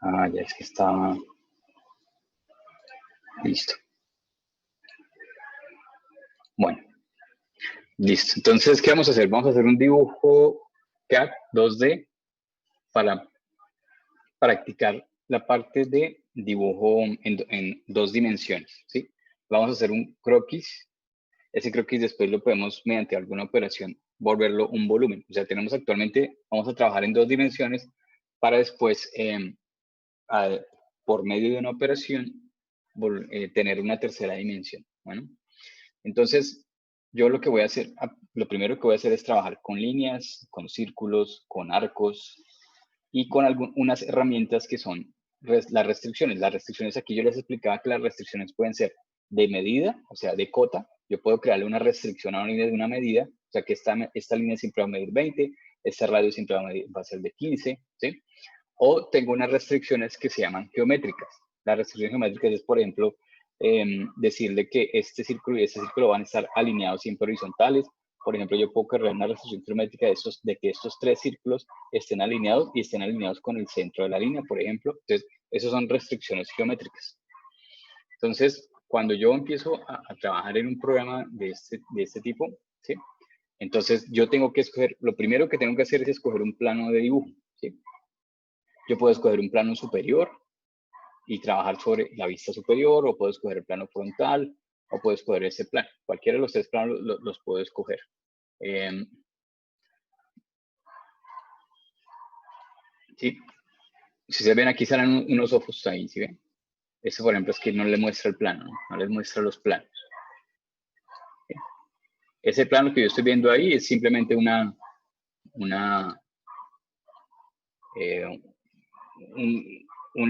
Ah, ya es que estaba listo. Bueno, listo. Entonces, ¿qué vamos a hacer? Vamos a hacer un dibujo CAD 2D para practicar la parte de dibujo en dos dimensiones, ¿sí? Vamos a hacer un croquis. Ese croquis después lo podemos, mediante alguna operación, volverlo un volumen. O sea, tenemos actualmente, vamos a trabajar en dos dimensiones para después, por medio de una operación, tener una tercera dimensión. Bueno, entonces, yo lo que voy a hacer, lo primero que voy a hacer es trabajar con líneas, con círculos, con arcos y con unas herramientas que son las restricciones. Las restricciones aquí yo les explicaba que las restricciones pueden ser de medida, o sea, de cota. Yo puedo crearle una restricción a una línea de una medida, o sea, que esta línea siempre va a medir 20, este radio siempre va a ser de 15, ¿sí? O tengo unas restricciones que se llaman geométricas. Las restricciones geométricas es, por ejemplo, decirle que este círculo y este círculo van a estar alineados siempre horizontales. Por ejemplo, yo puedo crear una restricción geométrica de que estos tres círculos estén alineados y estén alineados con el centro de la línea, por ejemplo. Entonces, esas son restricciones geométricas. Entonces, cuando yo empiezo a trabajar en un programa de este tipo, ¿sí? Entonces, yo tengo que escoger, lo primero que tengo que hacer es escoger un plano de dibujo, ¿sí? Yo puedo escoger un plano superior y trabajar sobre la vista superior, o puedo escoger el plano frontal, o puedo escoger este plano. Cualquiera de los tres planos los puedo escoger. ¿Sí? Si se ven aquí salen unos ojos ahí, ¿sí ven? Eso, por ejemplo, es que no le muestra el plano, no les muestra los planos. ¿Sí? Ese plano que yo estoy viendo ahí es simplemente un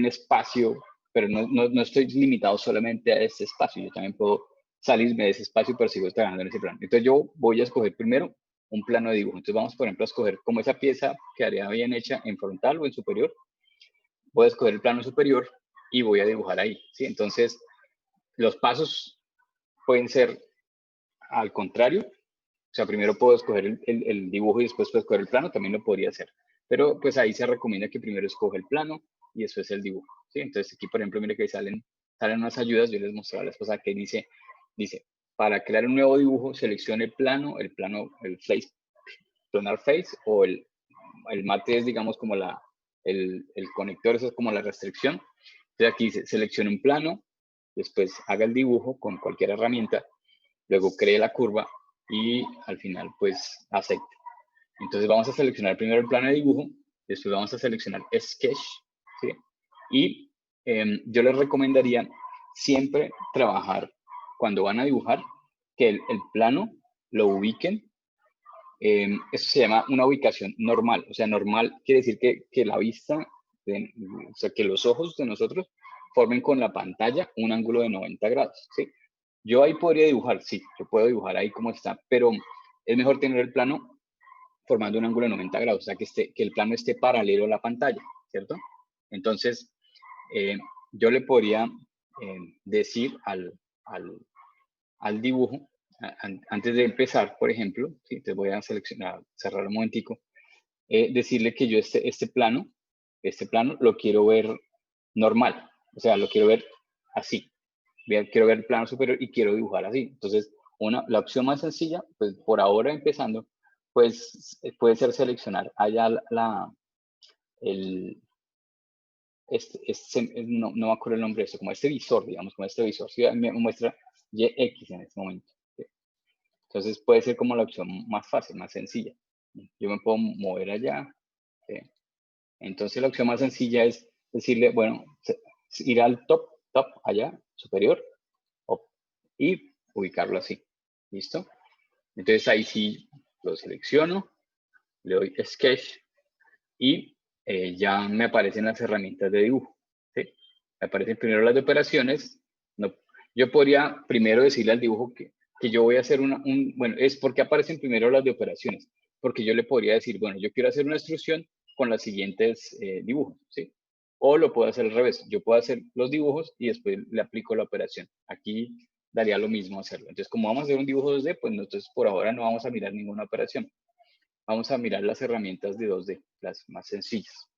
espacio, pero no estoy limitado solamente a este espacio. Yo también puedo salirme de ese espacio, pero sigo trabajando en ese plano. Entonces yo voy a escoger primero un plano de dibujo. Entonces vamos, por ejemplo, a escoger como esa pieza quedaría bien hecha en frontal o en superior. Voy a escoger el plano superior y voy a dibujar ahí, ¿sí? Entonces, los pasos pueden ser al contrario. O sea, primero puedo escoger el dibujo y después puedo escoger el plano, también lo podría hacer. Pero pues ahí se recomienda que primero escoja el plano y después el dibujo, ¿sí? Entonces aquí, por ejemplo, mire que salen unas ayudas. Yo les mostraba la vez pasada que dice, para crear un nuevo dibujo, seleccione el plano, el face, planar face, o el mate es, digamos, como el conector, eso es como la restricción. Entonces aquí dice, seleccione un plano, después haga el dibujo con cualquier herramienta, luego cree la curva y al final, pues, acepte. Entonces vamos a seleccionar primero el plano de dibujo, después vamos a seleccionar Sketch, ¿sí? Y yo les recomendaría siempre trabajar, cuando van a dibujar, que el plano lo ubiquen. Eso se llama una ubicación normal. O sea, normal quiere decir que la vista, o sea, que los ojos de nosotros formen con la pantalla un ángulo de 90 grados, ¿sí? Yo ahí podría dibujar, sí, yo puedo dibujar ahí como está, pero es mejor tener el plano formando un ángulo de 90 grados, o sea, que el plano esté paralelo a la pantalla, ¿cierto? Entonces, yo le podría decir al dibujo, antes de empezar, por ejemplo, ¿sí? Te voy a seleccionar, cerrar un momentico, decirle que yo este plano lo quiero ver normal, o sea, lo quiero ver así. Quiero ver el plano superior y quiero dibujar así. Entonces, la opción más sencilla, pues por ahora empezando, pues puede ser seleccionar allá no me acuerdo el nombre de eso, como este visor, digamos, como este visor. ¿Sí? Me muestra YX en este momento. ¿Sí? Entonces puede ser como la opción más fácil, más sencilla. Yo me puedo mover allá. ¿Sí? Entonces la opción más sencilla es decirle, bueno, ir al top allá, superior, y ubicarlo así. ¿Listo? Entonces ahí sí lo selecciono, le doy Sketch y ya me aparecen las herramientas de dibujo. ¿Sí? Me aparecen primero las de operaciones. No, yo podría primero decirle al dibujo que yo voy a hacer bueno, es porque aparecen primero las de operaciones, porque yo le podría decir, bueno, yo quiero hacer una instrucción con los siguientes dibujos, ¿sí? O lo puedo hacer al revés, yo puedo hacer los dibujos y después le aplico la operación. Aquí daría lo mismo hacerlo. Entonces, como vamos a hacer un dibujo 2D, pues nosotros por ahora no vamos a mirar ninguna operación. Vamos a mirar las herramientas de 2D, las más sencillas.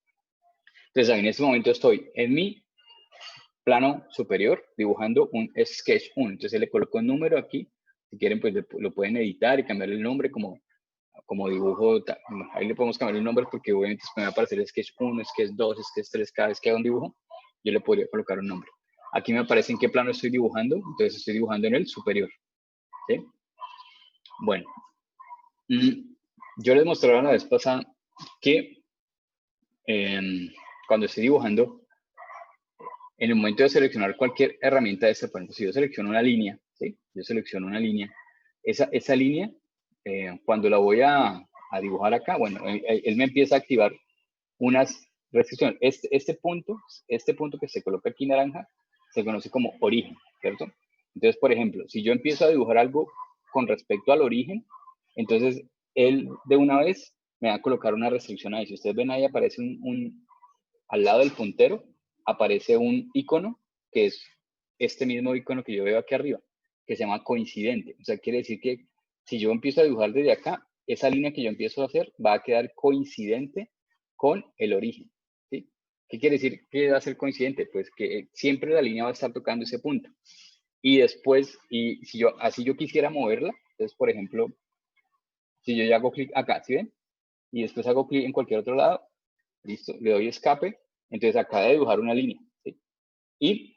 Entonces, ahí en este momento estoy en mi plano superior dibujando un sketch 1. Entonces, le coloco un número aquí. Si quieren, pues lo pueden editar y cambiarle el nombre como dibujo. Ahí le podemos cambiar el nombre porque obviamente me va a aparecer sketch 1, sketch 2, sketch 3. Cada vez que haga un dibujo, yo le podría colocar un nombre. Aquí me aparece en qué plano estoy dibujando. Entonces, estoy dibujando en el superior. ¿Sí? Bueno. Yo les mostraba la vez pasada que cuando estoy dibujando, en el momento de seleccionar cualquier herramienta de esta, por ejemplo, si yo selecciono una línea, ¿sí? Yo selecciono una línea, esa línea, cuando la voy a dibujar acá, bueno, él me empieza a activar unas restricciones. Este punto que se coloca aquí naranja, se conoce como origen, ¿cierto? Entonces, por ejemplo, si yo empiezo a dibujar algo con respecto al origen, entonces él de una vez me va a colocar una restricción ahí. Si ustedes ven ahí aparece al lado del puntero, aparece un icono que es este mismo icono que yo veo aquí arriba, que se llama coincidente. O sea, quiere decir que si yo empiezo a dibujar desde acá, esa línea que yo empiezo a hacer va a quedar coincidente con el origen. ¿Sí? ¿Qué quiere decir que va a ser coincidente? Pues que siempre la línea va a estar tocando ese punto. Y después, y si así yo quisiera moverla, entonces, por ejemplo, si yo ya hago clic acá, ¿sí ven? Y después hago clic en cualquier otro lado, listo, le doy escape, entonces acaba de dibujar una línea. ¿Sí? Y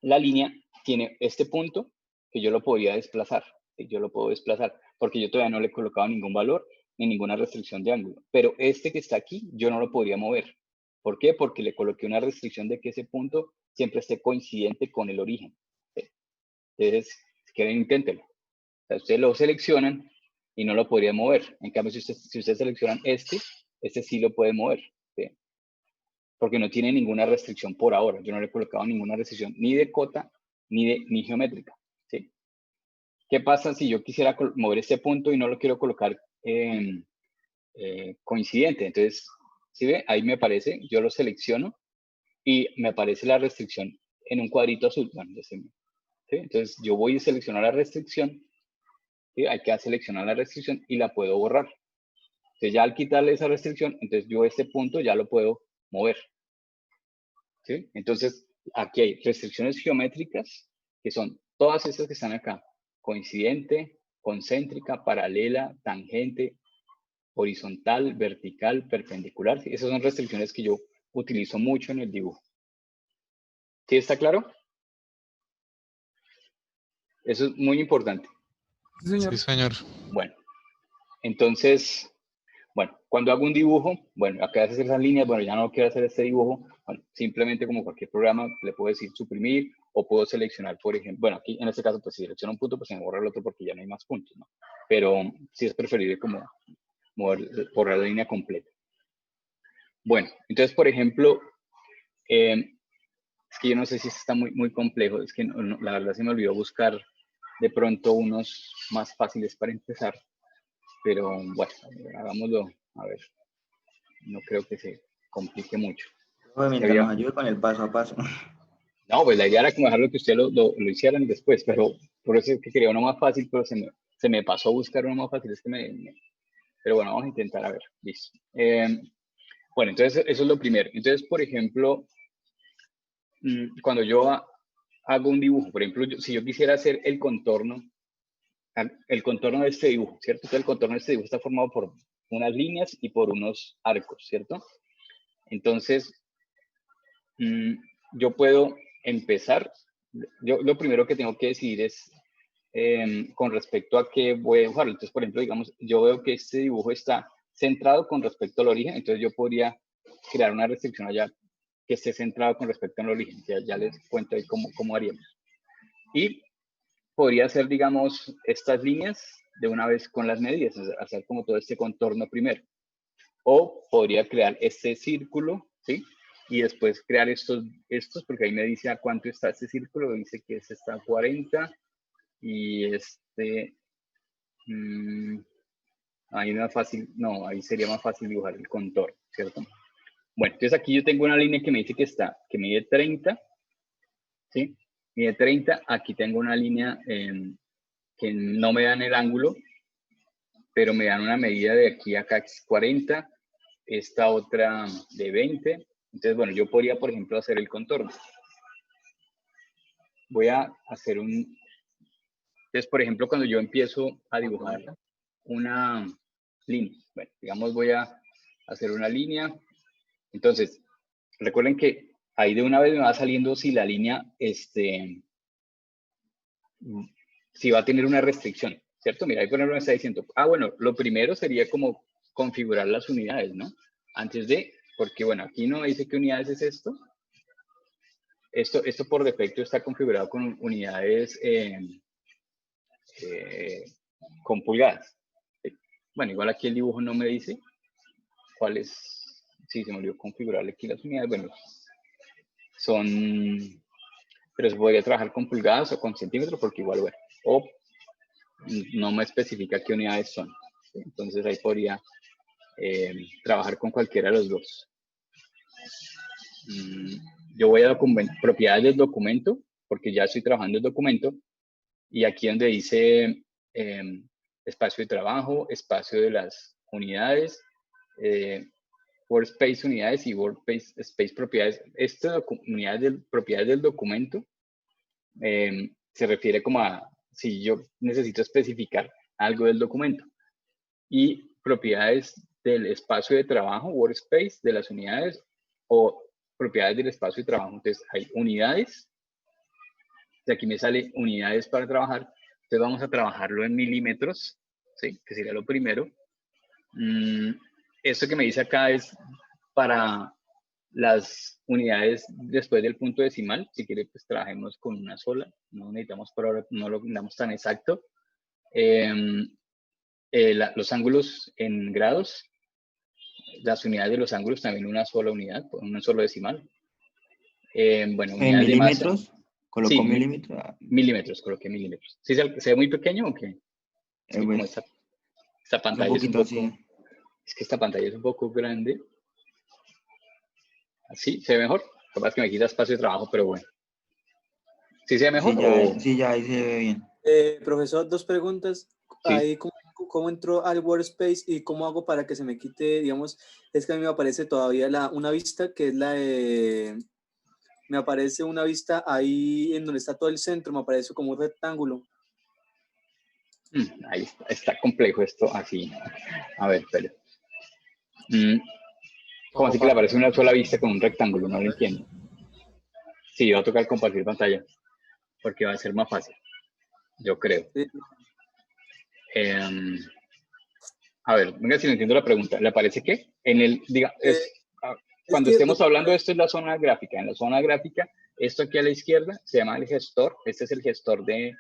la línea tiene este punto que yo lo podría desplazar. ¿Sí? Yo lo puedo desplazar porque yo todavía no le he colocado ningún valor ni ninguna restricción de ángulo. Pero este que está aquí, yo no lo podría mover. ¿Por qué? Porque le coloqué una restricción de que ese punto siempre esté coincidente con el origen. ¿Sí? Entonces, si quieren, inténtenlo. O sea, ustedes lo seleccionan y no lo podría mover. En cambio, si ustedes seleccionan este sí lo puede mover. ¿Sí? Porque no tiene ninguna restricción por ahora. Yo no le he colocado ninguna restricción ni de cota ni geométrica. ¿Sí? ¿Qué pasa si yo quisiera mover este punto y no lo quiero colocar coincidente? Entonces, ¿sí ve? Ahí me aparece, yo lo selecciono y me aparece la restricción en un cuadrito azul. Bueno, ¿sí? Entonces, yo voy a seleccionar la restricción. ¿Sí? Hay que seleccionar la restricción y la puedo borrar. Entonces, ya al quitarle esa restricción, entonces yo este punto ya lo puedo mover. ¿Sí? Entonces, aquí hay restricciones geométricas, que son todas estas que están acá. Coincidente, concéntrica, paralela, tangente, horizontal, vertical, perpendicular. ¿Sí? Esas son restricciones que yo utilizo mucho en el dibujo. ¿Sí está claro? Eso es muy importante. Sí, señor. Sí, señor. Bueno, entonces, bueno, cuando hago un dibujo, bueno, acá hacer esas líneas, bueno, ya no quiero hacer este dibujo, bueno, simplemente como cualquier programa le puedo decir suprimir o puedo seleccionar, por ejemplo, bueno, aquí en este caso, pues si selecciono un punto, pues se me borra el otro porque ya no hay más puntos, ¿no? Pero sí es preferible como borrar la línea completa. Bueno, entonces, por ejemplo, es que yo no sé si está muy complejo, es que la verdad se me olvidó buscar de pronto unos más fáciles para empezar, pero bueno, hagámoslo, a ver, no creo que se complique mucho. Mientras nos ayude con el paso a paso. No, pues la idea era como dejarlo que ustedes lo hicieran después, pero por eso es que quería uno más fácil, pero se me pasó a buscar uno más fácil, es que pero bueno, vamos a intentar, a ver, listo. Bueno, entonces eso es lo primero. Entonces, por ejemplo, cuando yo hago un dibujo, por ejemplo, si yo quisiera hacer el contorno de este dibujo, ¿cierto? Entonces el contorno de este dibujo está formado por unas líneas y por unos arcos, ¿cierto? Entonces, yo puedo empezar, yo lo primero que tengo que decidir es con respecto a qué voy a dibujar. Entonces, por ejemplo, digamos, yo veo que este dibujo está centrado con respecto al origen, entonces yo podría crear una restricción allá que esté centrado con respecto al origen. Ya les cuento ahí cómo haríamos. Y podría hacer, digamos, estas líneas de una vez con las medidas, hacer como todo este contorno primero. O podría crear este círculo, ¿sí? Y después crear estos, porque ahí me dice a cuánto está este círculo, dice que este está a 40 y este, ahí no es fácil, no, ahí sería más fácil dibujar el contorno, ¿cierto? Bueno, entonces aquí yo tengo una línea que me dice que mide 30, ¿sí? Mide 30, aquí tengo una línea que no me dan el ángulo, pero me dan una medida de aquí a acá, 40, esta otra de 20. Entonces, bueno, yo podría, por ejemplo, hacer el contorno. Voy a hacer un... Entonces, por ejemplo, cuando yo empiezo a dibujar una línea, bueno, digamos, voy a hacer una línea. Entonces, recuerden que ahí de una vez me va saliendo si la línea, si va a tener una restricción, ¿cierto? Mira, ahí por ejemplo me está diciendo, bueno, lo primero sería como configurar las unidades, ¿no? Antes de, porque bueno, aquí no dice qué unidades es esto. Esto por defecto está configurado con unidades con pulgadas. Bueno, igual aquí el dibujo no me dice cuáles, sí, se me olvidó configurarle aquí las unidades, bueno, son, pero se podría trabajar con pulgadas o con centímetros porque igual, bueno, o no me especifica qué unidades son. ¿Sí? Entonces ahí podría trabajar con cualquiera de los dos. Yo voy a propiedades del documento, porque ya estoy trabajando el documento, y aquí donde dice espacio de trabajo, espacio de las unidades, workspace unidades y workspace propiedades. Estas propiedades del documento se refiere como a si yo necesito especificar algo del documento. Y propiedades del espacio de trabajo, workspace, de las unidades o propiedades del espacio de trabajo. Entonces hay unidades. De aquí me sale unidades para trabajar. Entonces vamos a trabajarlo en milímetros, ¿sí? Que sería lo primero. Esto que me dice acá es para las unidades después del punto decimal. Si quiere, pues trabajemos con una sola. No necesitamos por ahora, no lo necesitamos tan exacto. Los ángulos en grados, las unidades de los ángulos también una sola unidad, un solo decimal. Bueno, ¿En unidades de masa. milímetros? ¿Colocó Sí, milímetros? milímetros, coloqué milímetros. ¿Sí se ve muy pequeño o qué? Es que como Pues, esta un pantalla es un poquito poco, así. es que esta pantalla es un poco grande. Así, ¿se ve mejor? Capaz que me quita espacio de trabajo, pero bueno. ¿Sí se ve mejor o...? Sí, ya ahí se ve bien. Profesor, dos preguntas. Sí. Ahí, ¿cómo entró al Workspace y cómo hago para que se me quite, digamos, es que a mí me aparece todavía una vista que es la de... Me aparece una vista ahí en donde está todo el centro, me aparece como un rectángulo. Ahí está complejo esto, así. A ver, espera. ¿Cómo así que le aparece una sola vista con un rectángulo? No lo entiendo. Sí, va a tocar compartir pantalla, porque va a ser más fácil, yo creo. Sí. A ver, venga, si no entiendo la pregunta. ¿Le aparece qué? En el, diga, cuando estemos hablando de esto es la zona gráfica. En la zona gráfica, esto aquí a la izquierda se llama el gestor. Este es el gestor de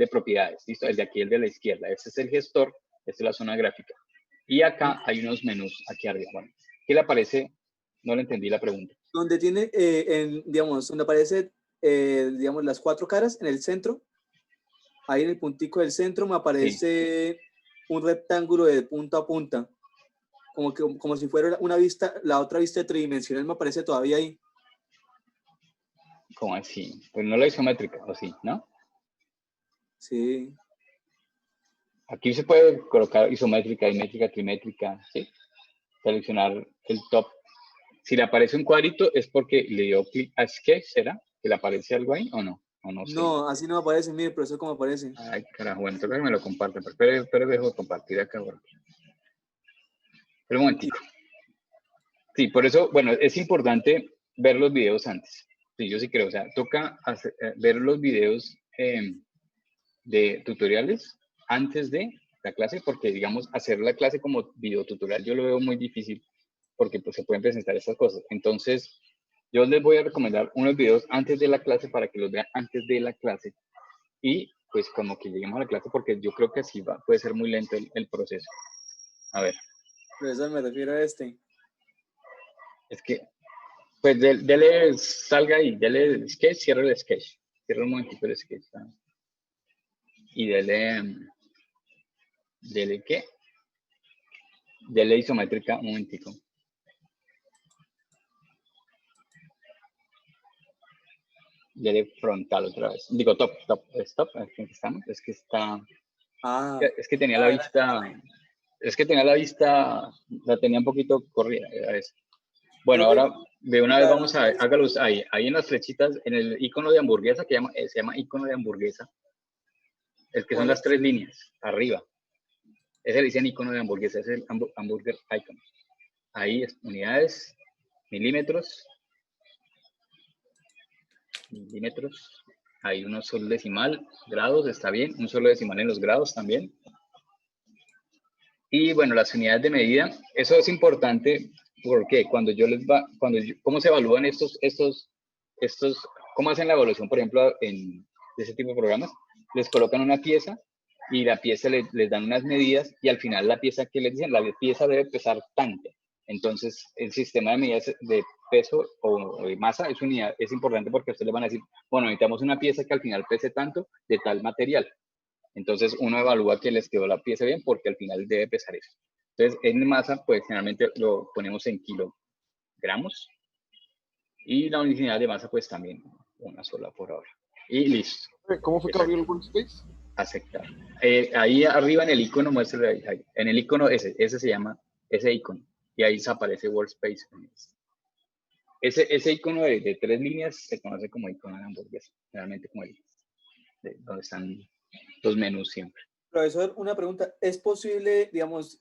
propiedades. ¿Listo? El de aquí, el de la izquierda. Este es el gestor. Esta es la zona gráfica. Y acá hay unos menús aquí arriba. Bueno, ¿qué le aparece? No le entendí la pregunta. Donde tiene, digamos, donde aparece, digamos, las cuatro caras en el centro. Ahí en el puntico del centro me aparece un rectángulo de punta a punta. Como si fuera una vista, la otra vista tridimensional me aparece todavía ahí. ¿Cómo así? Pues no la isométrica, ¿o sí? ¿No? Sí. Aquí se puede colocar isométrica, dimétrica, trimétrica, ¿sí? Seleccionar el top. Si le aparece un cuadrito es porque le dio clic a Sketch, ¿será? ¿Que le aparece algo ahí o no? O no sé. No, así no me aparece, mire, pero eso es como aparece. Ay, carajo, bueno, toca que me lo comparten. Pero dejo de compartir acá. Bueno. Pero un momentico. Sí, por eso, bueno, es importante ver los videos antes. Sí, yo sí creo, o sea, toca ver los videos de tutoriales antes de la clase, porque, digamos, hacer la clase como videotutorial yo lo veo muy difícil, porque pues se pueden presentar estas cosas. Entonces, yo les voy a recomendar unos videos antes de la clase para que los vean antes de la clase y pues como que lleguemos a la clase, porque yo creo que así puede ser muy lento el proceso. A ver. Profesor, me refiero a este. Es que, pues dele, salga ahí, dele sketch, cierra el sketch. Cierra un momentito el sketch. ¿Sabes? Y dele ¿qué? Dele isométrica un momentico. Dele frontal otra vez. Digo top, stop. Aquí estamos. Es que está. Es que tenía la vista. Es que tenía la vista, la tenía un poquito corrida. Era eso. Bueno, Profe, ahora de una vez la vamos a línea ver, es- hágalos ahí en las flechitas, en el icono de hamburguesa, se llama icono de hamburguesa, el que son ¿Cuál las es? 3 líneas, arriba. Ese le dicen icono de hamburguesa, ese es el hamburger icon. Ahí es unidades, milímetros, hay uno solo decimal, grados, está bien, un solo decimal en los grados también. Y bueno, las unidades de medida, eso es importante porque ¿cómo se evalúan cómo hacen la evaluación, por ejemplo, de ese tipo de programas? Les colocan una pieza y la pieza les dan unas medidas y al final la pieza que les dicen, la pieza debe pesar tanto. Entonces, el sistema de medidas de peso o de masa es importante porque ustedes le van a decir, bueno, necesitamos una pieza que al final pese tanto de tal material. Entonces uno evalúa que les quedó la pieza bien porque al final debe pesar eso. Entonces en masa pues generalmente lo ponemos en kilogramos y la unidad de masa pues también una sola por ahora. Y listo. ¿Cómo fue que abrió el workspace? Aceptar. Ahí arriba en el icono, muéstralo ahí. En el icono ese se llama, ese icono. Y ahí desaparece Workspace. Ese icono de 3 líneas se conoce como icono de hamburguesa. Realmente como donde están los menús siempre. Profesor, una pregunta. ¿Es posible, digamos,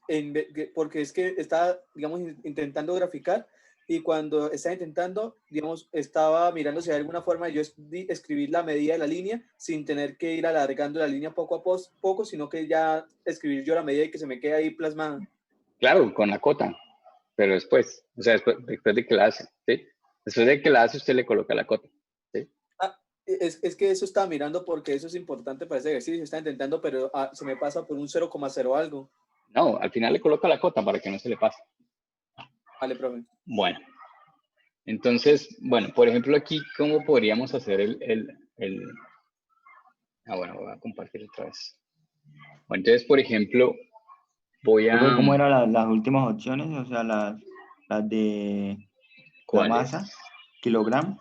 porque es que está, digamos, intentando graficar y cuando estaba intentando, digamos, estaba mirando si hay alguna forma de yo escribir la medida de la línea sin tener que ir alargando la línea poco a poco, sino que ya escribir yo la medida y que se me quede ahí plasmada? Claro, con la cota, pero después, o sea, después de que la hace, ¿sí? Después de que la hace, usted le coloca la cota, ¿sí? Ah, es que eso estaba mirando porque eso es importante para ese ejercicio. Está intentando, pero se me pasa por un 0,0 algo. No, al final le coloca la cota para que no se le pase. Vale, profe. Bueno, entonces, bueno, por ejemplo aquí, ¿cómo podríamos hacer bueno, voy a compartir otra vez. Bueno, entonces, por ejemplo, voy a... ¿Cómo eran las últimas opciones? O sea, las de la ¿Cuál es? masa, kilogramo.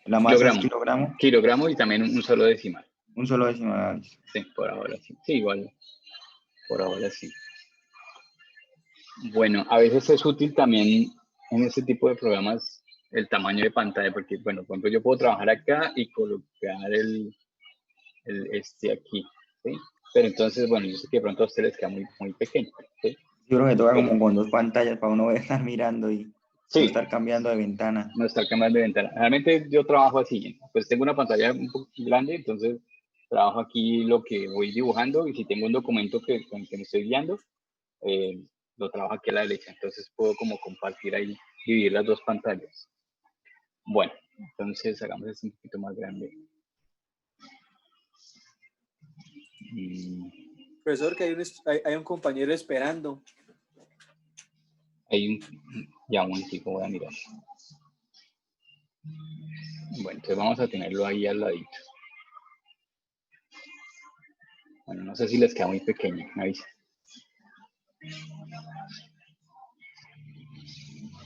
La masa es Kilogramo. kilogramo, Kilogramo y también un solo decimal. un solo decimal. Sí, por ahora sí. Sí, igual, por ahora sí. Bueno, a veces es útil también en este tipo de programas el tamaño de pantalla, porque, bueno, por ejemplo, yo puedo trabajar acá y colocar este aquí, ¿sí? Pero entonces, bueno, yo sé que de pronto a ustedes les queda muy, muy pequeño, ¿sí? Yo creo que toca Pero, como con dos pantallas para uno estar mirando y no sí, estar cambiando de ventana. no estar cambiando de ventana. Realmente yo trabajo así, pues tengo una pantalla un poco grande, entonces trabajo aquí lo que voy dibujando y si tengo un documento con el que me estoy guiando, eh, lo trabajo aquí a la derecha, entonces puedo como compartir ahí, dividir las dos pantallas. Bueno, entonces hagamos esto un poquito más grande. Profesor, que hay un compañero esperando. Ya un tipo, voy a mirar. Bueno, entonces vamos a tenerlo ahí al ladito. Bueno, no sé si les queda muy pequeño, me avisa.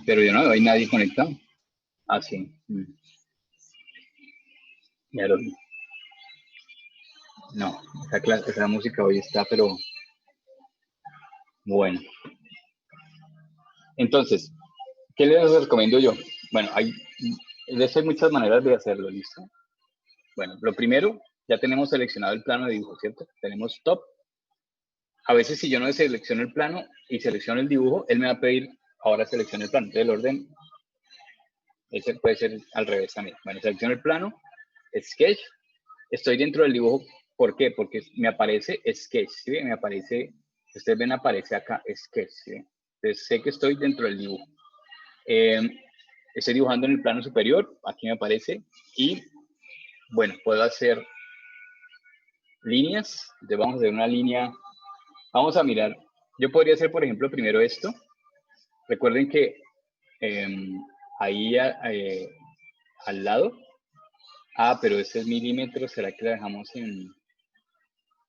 Pero yo no veo, hay nadie conectado. Ah, sí. Ya lo vi. No, esa música hoy está, pero bueno. Entonces, ¿qué les recomiendo yo? Bueno, hay muchas maneras de hacerlo, ¿listo? Bueno, lo primero, ya tenemos seleccionado el plano de dibujo, ¿cierto? Tenemos top. A veces si yo no selecciono el plano y selecciono el dibujo, él me va a pedir, ahora seleccione el plano. Entonces el orden, ese puede ser al revés también. Bueno, selecciono el plano, Sketch, estoy dentro del dibujo. ¿Por qué? Porque me aparece Sketch, ¿sí? Me aparece, ustedes ven, aparece acá Sketch, ¿sí? Entonces sé que estoy dentro del dibujo. Estoy dibujando en el plano superior, aquí me aparece, y bueno, puedo hacer líneas. Entonces vamos a hacer una línea, vamos a mirar, yo podría hacer por ejemplo primero esto. Recuerden que ahí al lado, pero ese es milímetro, ¿será que la dejamos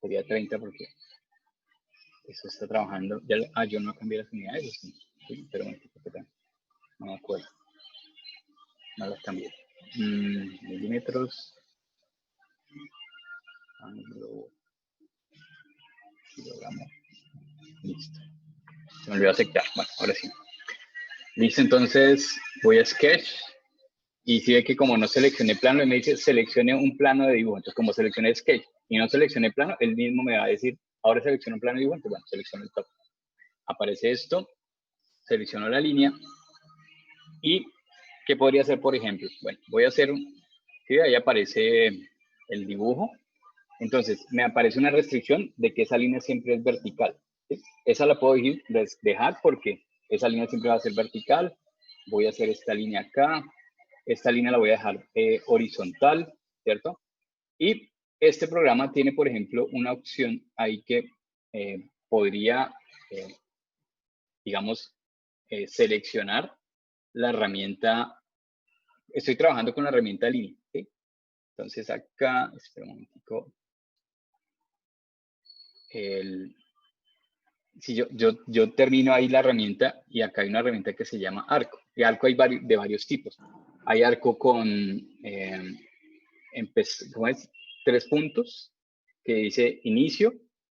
sería 30 porque eso está trabajando, yo no cambié las unidades, sí, pero no me acuerdo, no las cambié. Milímetros, kilogramos. Listo. Se me olvidó aceptar. Bueno, ahora sí. Listo, entonces voy a Sketch. Y si ve que como no seleccioné plano, me dice seleccione un plano de dibujo. Entonces, como seleccioné Sketch y no seleccioné plano, él mismo me va a decir, ahora selecciono un plano de dibujo. Entonces, bueno, selecciono el top. Aparece esto, selecciono la línea. ¿Y qué podría hacer, por ejemplo? Bueno, voy a hacer, ¿sí? Ahí aparece el dibujo. Entonces, me aparece una restricción de que esa línea siempre es vertical. ¿Sí? Esa la puedo dejar porque esa línea siempre va a ser vertical. Voy a hacer esta línea acá. Esta línea la voy a dejar horizontal, ¿cierto? Y este programa tiene, por ejemplo, una opción ahí que podría, digamos, seleccionar la herramienta. Estoy trabajando con la herramienta línea, ¿sí? Entonces acá, espera un momentico. Si yo termino ahí la herramienta y acá hay una herramienta que se llama arco. Y arco hay de varios tipos. Hay arco con, ¿cómo es? 3 puntos que dice inicio,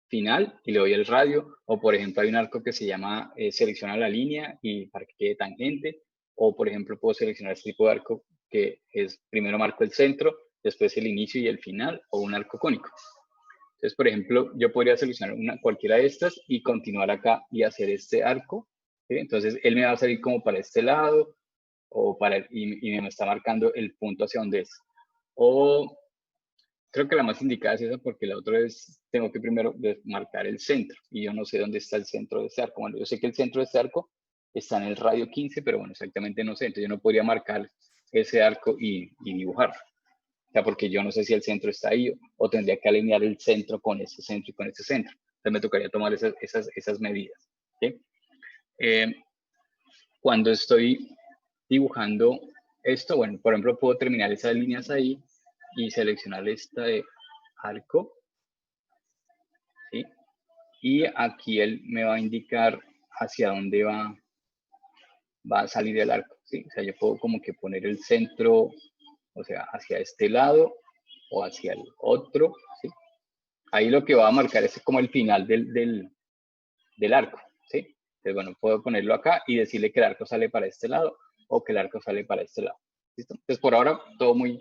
final y le doy el radio. O por ejemplo hay un arco que se llama selecciona la línea y para que quede tangente. O por ejemplo puedo seleccionar este tipo de arco que es primero marco el centro, después el inicio y el final o un arco cónico. Entonces, por ejemplo, yo podría seleccionar cualquiera de estas y continuar acá y hacer este arco. ¿Sí? Entonces, él me va a salir como para este lado o y me está marcando el punto hacia donde es. O creo que la más indicada es esa porque la otra es, tengo que primero marcar el centro y yo no sé dónde está el centro de este arco. Bueno, yo sé que el centro de este arco está en el radio 15, pero bueno, exactamente no sé. Entonces, yo no podría marcar ese arco y dibujarlo. O sea, porque yo no sé si el centro está ahí o tendría que alinear el centro con este centro y con este centro. Entonces me tocaría tomar esas medidas. ¿Sí? Cuando estoy dibujando esto, bueno, por ejemplo, puedo terminar esas líneas ahí y seleccionar esta de arco. ¿Sí? Y aquí él me va a indicar hacia dónde va a salir el arco. ¿Sí? O sea, yo puedo como que poner el centro, o sea, hacia este lado o hacia el otro. ¿Sí? Ahí lo que va a marcar es como el final del arco, ¿sí? Entonces, bueno, puedo ponerlo acá y decirle que el arco sale para este lado o que el arco sale para este lado. ¿Listo? Entonces, por ahora, todo muy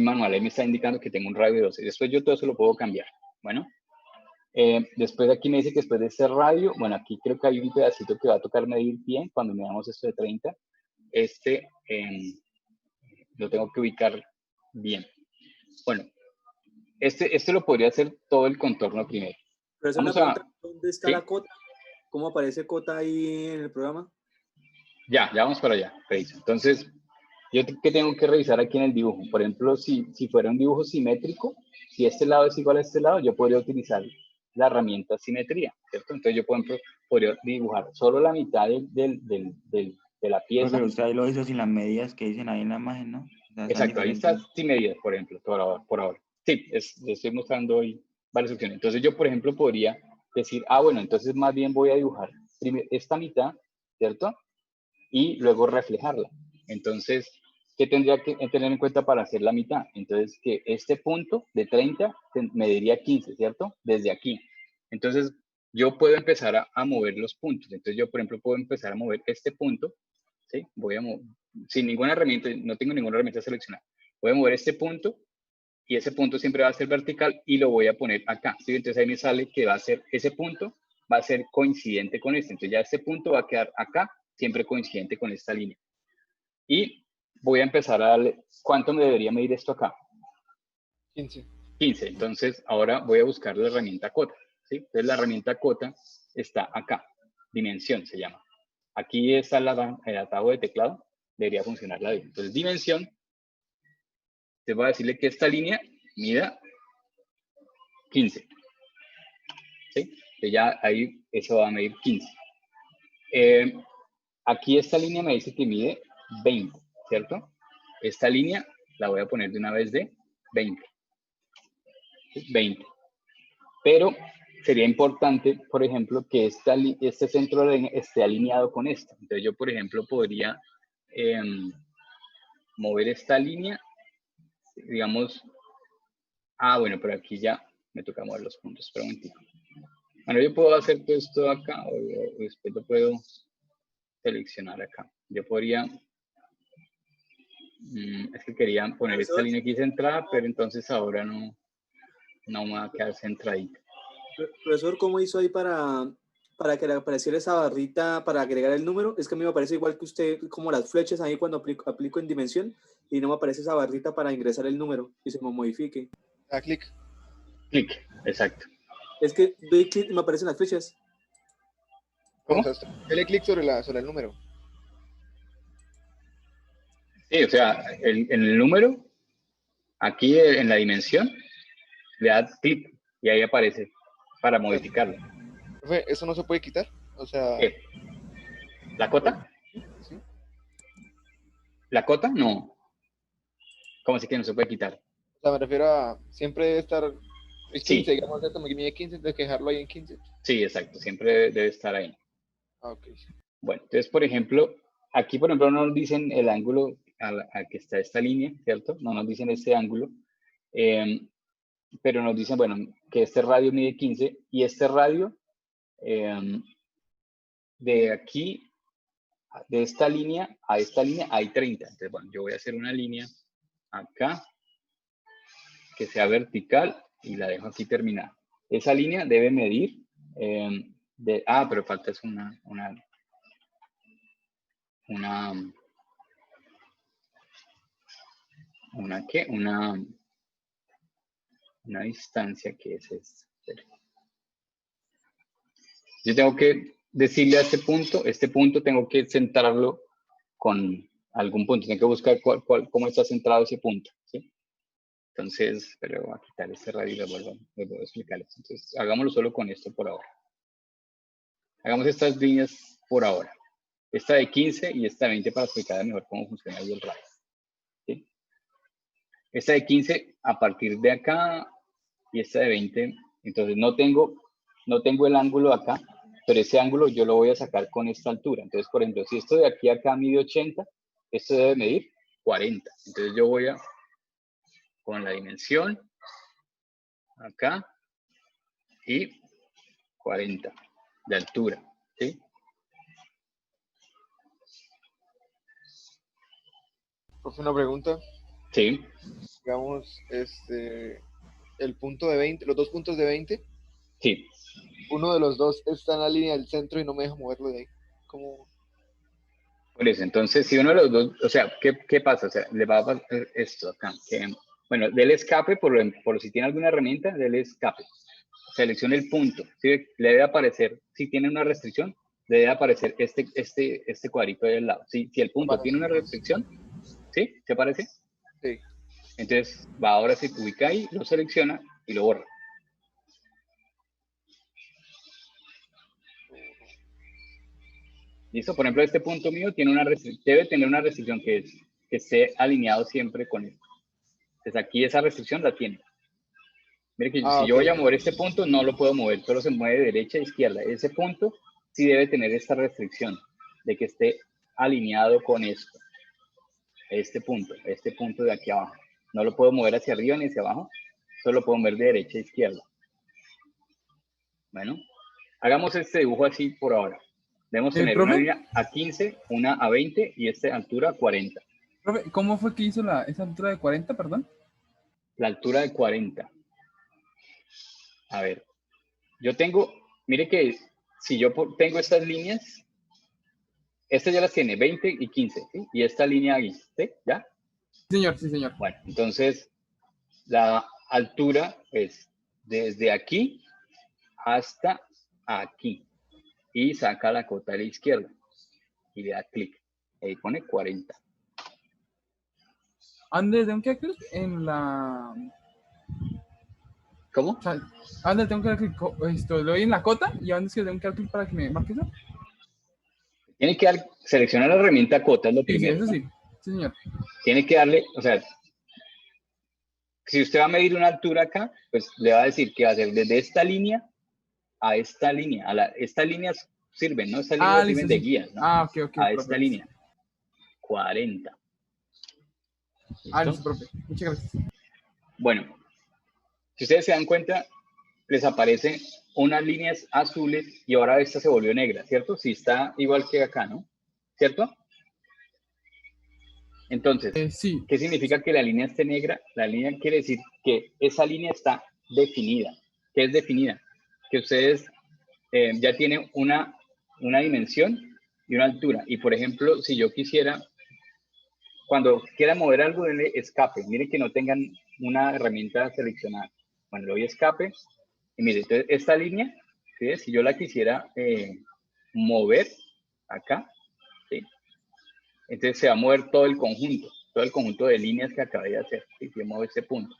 manual. Ahí me está indicando que tengo un radio de 12. Después yo todo eso lo puedo cambiar. Bueno, después aquí me dice que después de este radio, bueno, aquí creo que hay un pedacito que va a tocar medir bien cuando midamos esto de 30. Lo tengo que ubicar bien. Bueno, este lo podría hacer todo el contorno primero. Pero esa es una pregunta, ¿dónde está la cota? ¿Cómo aparece cota ahí en el programa? Ya vamos para allá, revisa. Entonces, yo que tengo que revisar aquí en el dibujo. Por ejemplo, si fuera un dibujo simétrico, si este lado es igual a este lado, yo podría utilizar la herramienta simetría, ¿cierto? Entonces yo, por ejemplo, podría dibujar solo la mitad de la pieza. Pero usted ahí lo hizo sin las medidas que dicen ahí en la imagen, ¿no? O sea, Exacto, ahí está sin medidas, por ejemplo, por ahora. Sí, les estoy mostrando hoy varias opciones. Entonces yo, por ejemplo, podría decir, bueno, entonces más bien voy a dibujar primero esta mitad, ¿cierto? Y luego reflejarla. Entonces, ¿qué tendría que tener en cuenta para hacer la mitad? Entonces, que este punto de 30 mediría 15, ¿cierto? Desde aquí. Entonces, yo puedo empezar a mover los puntos. Entonces, yo, por ejemplo, puedo empezar a mover este punto, ¿sí? Voy a mover, sin ninguna herramienta, no tengo ninguna herramienta seleccionada. Voy a mover este punto y ese punto siempre va a ser vertical y lo voy a poner acá, ¿sí? Entonces, ahí me sale que va a ser ese punto, va a ser coincidente con este. Entonces, ya este punto va a quedar acá, siempre coincidente con esta línea. Y voy a empezar a darle, ¿cuánto me debería medir esto acá? 15. 15. Entonces, ahora voy a buscar la herramienta cota, ¿sí? Entonces, la herramienta cota está acá, dimensión se llama. Aquí está el atajo de teclado, debería funcionar la. Entonces, dimensión, te voy a decirle que esta línea mida 15. ¿Sí? Entonces, ya ahí eso va a medir 15. Aquí esta línea me dice que mide 20, ¿cierto? Esta línea la voy a poner de una vez de 20. 20. Pero sería importante, por ejemplo, que este centro esté alineado con esto. Entonces yo, por ejemplo, podría mover esta línea, digamos, bueno, pero aquí ya me toca mover los puntos, espera un momentito. Bueno, yo puedo hacer todo esto acá o después lo puedo seleccionar acá. Yo podría, es que quería poner esta línea aquí centrada, pero entonces ahora no me va a quedar centradita. Profesor, ¿cómo hizo ahí para que le apareciera esa barrita para agregar el número? Es que a mí me parece igual que usted, como las flechas ahí cuando aplico en dimensión y no me aparece esa barrita para ingresar el número y se me modifique. Da clic. Clic, exacto. Es que doy clic y me aparecen las flechas. ¿Cómo? O sea, dele clic sobre el número. Sí, o sea, en el número, aquí en la dimensión, le da clic y ahí aparece para modificarlo. Profe, ¿eso no se puede quitar? O sea, ¿Qué? ¿La cota? ¿sí? ¿La cota? No. ¿Cómo así que no se puede quitar? O sea, me refiero a siempre debe estar el 15, Sí. digamos, esto me mide 15, entonces que dejarlo ahí en 15. Sí, exacto. Siempre debe estar ahí. Ah, ok. Bueno, entonces, por ejemplo, aquí, por ejemplo, no nos dicen el ángulo al que está esta línea, ¿cierto? No nos dicen este ángulo. Pero nos dicen, bueno, que este radio mide 15 y este radio de aquí, de esta línea a esta línea, hay 30. Entonces, bueno, yo voy a hacer una línea acá que sea vertical y la dejo aquí terminada. Esa línea debe medir pero falta es una ¿qué? Una distancia que es esta. Yo tengo que decirle a este punto tengo que centrarlo con algún punto. Tengo que buscar cómo está centrado ese punto, ¿sí? Entonces, pero voy a quitar este radio y les vuelvo a explicarles. Entonces, hagámoslo solo con esto por ahora. Hagamos estas líneas por ahora. Esta de 15 y esta de 20 para explicar mejor cómo funciona ahí el radio. ¿Sí? Esta de 15 a partir de acá y esta de 20. Entonces, no tengo el ángulo acá, pero ese ángulo yo lo voy a sacar con esta altura. Entonces, por ejemplo, si esto de aquí a acá mide 80, esto debe medir 40. Entonces, yo voy a, con la dimensión, acá, y 40 de altura, ¿sí? Profe, una pregunta. Sí, Digamos, el punto de 20, los dos puntos de 20, sí. uno de los dos está en la línea del centro y no me deja moverlo de ahí. ¿Cómo? Por eso, entonces, si uno de los dos, o sea, ¿qué pasa? O sea, le va a pasar esto acá, que, bueno, del escape, por si tiene alguna herramienta, del escape. Seleccione el punto, ¿sí? Le debe aparecer, si tiene una restricción, le debe aparecer este cuadrito ahí al lado. Si el punto tiene una restricción, ¿sí? ¿Te parece? Sí. Entonces, va ahora se ubica ahí, lo selecciona y lo borra. ¿Listo? Por ejemplo, este punto mío tiene debe tener una restricción que esté alineado siempre con esto. Entonces, aquí esa restricción la tiene. Mire que si yo voy a mover este punto, no lo puedo mover, solo se mueve de derecha a izquierda. Ese punto sí debe tener esta restricción de que esté alineado con esto. Este punto de aquí abajo. No lo puedo mover hacia arriba ni hacia abajo, solo lo puedo mover de derecha a izquierda. Bueno, hagamos este dibujo así por ahora. Debemos tener una línea a 15, una a 20 y esta altura 40. Profe, ¿cómo fue que hizo esa altura de 40, perdón? La altura de 40. A ver, yo tengo, mire que si yo tengo estas líneas, estas ya las tiene 20 y 15, ¿sí? Y esta línea ahí, ¿sí? ¿Ya? Señor, sí, señor. Bueno, entonces la altura es desde aquí hasta aquí y saca la cota a la izquierda y le da clic. Ahí pone 40. ¿Dónde tengo que dar clic? En la... ¿Cómo? O sea, ¿dónde tengo que dar clic? Le doy en la cota y ¿dónde es que tengo que dar clic para que me marque eso? Tiene que seleccionar la herramienta cota, es lo Sí, primero. sí, eso sí. Sí, señor. Tiene que darle, o sea, si usted va a medir una altura acá, pues le va a decir que va a ser desde esta línea a esta línea. Estas líneas sirven, ¿no? Estas líneas sirven listo, de sí. guías, ¿no? Ok, A esta profe. línea. 40. Listo, profe. Muchas gracias. Bueno, si ustedes se dan cuenta, les aparece unas líneas azules y ahora esta se volvió negra, ¿cierto? Sí, está igual que acá, ¿no? ¿Cierto? Entonces, Sí. ¿qué significa que la línea esté negra? La línea quiere decir que esa línea está definida. ¿Qué es definida? Que ustedes ya tienen una dimensión y una altura. Y por ejemplo, si yo quisiera, cuando quiera mover algo, denle escape. Miren que no tengan una herramienta seleccionada. Bueno, le doy escape. Y miren, entonces esta línea, ¿sí? Si yo la quisiera mover acá, ¿sí? Entonces se va a mover todo el conjunto de líneas que acabé de hacer. ¿Sí? Si yo muevo este punto.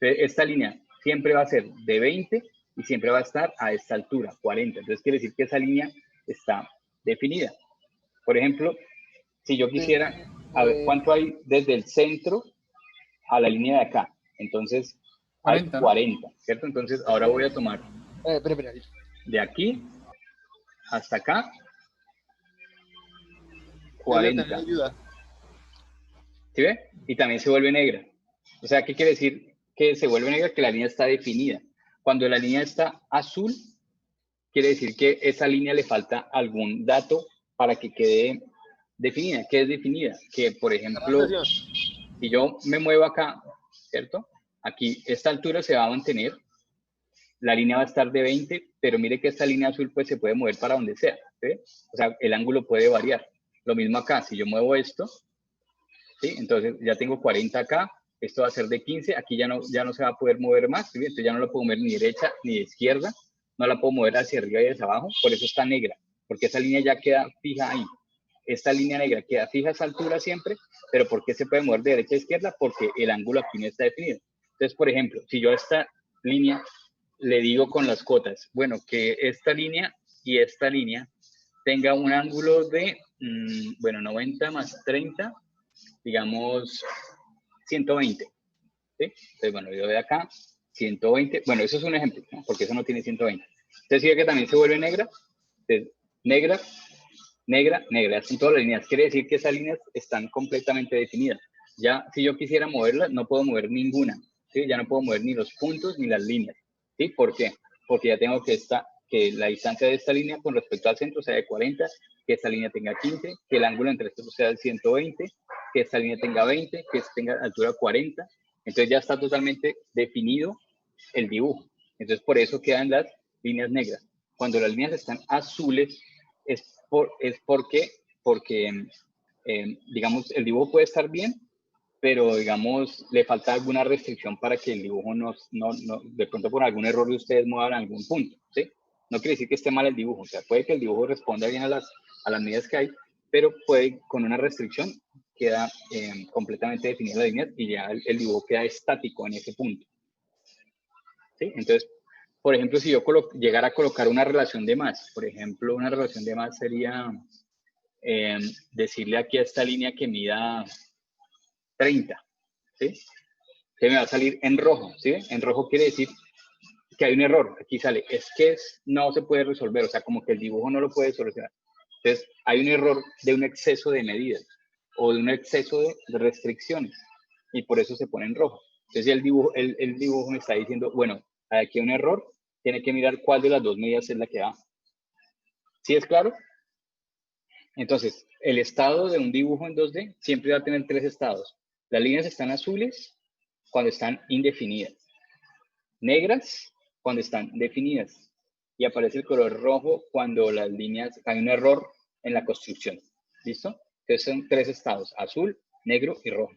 Entonces, esta línea siempre va a ser de 20 y siempre va a estar a esta altura, 40. Entonces quiere decir que esa línea está definida. Por ejemplo, si yo quisiera, a ver, ¿cuánto hay desde el centro a la línea de acá? Entonces, 40, hay ¿no? 40, ¿cierto? Entonces, ahora voy a tomar Espera. de aquí hasta acá, También 40. ayuda. ¿Sí ve? Y también se vuelve negra. O sea, ¿qué quiere decir que se vuelve negra? Que la línea está definida. Cuando la línea está azul, quiere decir que esa línea le falta algún dato para que quede definida. ¿Qué es definida? Que, por ejemplo, si yo me muevo acá, ¿cierto? Aquí, esta altura se va a mantener, la línea va a estar de 20, pero mire que esta línea azul pues se puede mover para donde sea, ¿sí? O sea, el ángulo puede variar. Lo mismo acá, si yo muevo esto, ¿sí? Entonces ya tengo 40 acá, esto va a ser de 15, aquí ya no se va a poder mover más, ¿sí? Entonces ya no la puedo mover ni derecha ni de izquierda, no la puedo mover hacia arriba y hacia abajo, por eso está negra, porque esa línea ya queda fija ahí. Esta línea negra queda fija a esa altura siempre, pero ¿por qué se puede mover de derecha a izquierda? Porque el ángulo aquí no está definido. Entonces, por ejemplo, si yo a esta línea le digo con las cotas, bueno, que esta línea y esta línea tenga un ángulo de, bueno, 90 más 30, digamos 120, ¿sí? Entonces, bueno, yo de acá, 120, bueno, eso es un ejemplo, ¿no? Porque eso no tiene 120. Entonces, sigue que también se vuelve negra, entonces, negra, negra, negra, son todas las líneas. Quiere decir que esas líneas están completamente definidas. Ya, si yo quisiera moverlas, no puedo mover ninguna, ¿sí? Ya no puedo mover ni los puntos ni las líneas, ¿sí? ¿Por qué? Porque ya tengo que la distancia de esta línea con respecto al centro sea de 40, que esta línea tenga 15, que el ángulo entre estos sea de 120, que esta línea tenga 20, que esta tenga altura 40. Entonces ya está totalmente definido el dibujo. Entonces por eso quedan las líneas negras. Cuando las líneas están azules, es porque digamos, el dibujo puede estar bien, pero digamos, le falta alguna restricción para que el dibujo de pronto por algún error de ustedes muevan algún punto, ¿sí? No quiere decir que esté mal el dibujo, o sea, puede que el dibujo responda bien a las medidas que hay, pero puede, con una restricción, queda completamente definida la línea y ya el dibujo queda estático en ese punto, ¿sí? Entonces, por ejemplo, si yo llegara a colocar una relación de más, por ejemplo, una relación de más sería decirle aquí a esta línea que mida 30, ¿sí? Que me va a salir en rojo, ¿sí? En rojo quiere decir que hay un error. Aquí sale, no se puede resolver, o sea, como que el dibujo no lo puede solucionar. Entonces, hay un error de un exceso de medidas o de un exceso de restricciones y por eso se pone en rojo. Entonces, el dibujo me está diciendo, bueno, aquí hay un error, tiene que mirar cuál de las dos medidas es la que va. ¿Sí es claro? Entonces, el estado de un dibujo en 2D siempre va a tener tres estados. Las líneas están azules cuando están indefinidas, negras cuando están definidas y aparece el color rojo cuando las líneas, hay un error en la construcción. ¿Listo? Entonces son tres estados, azul, negro y rojo.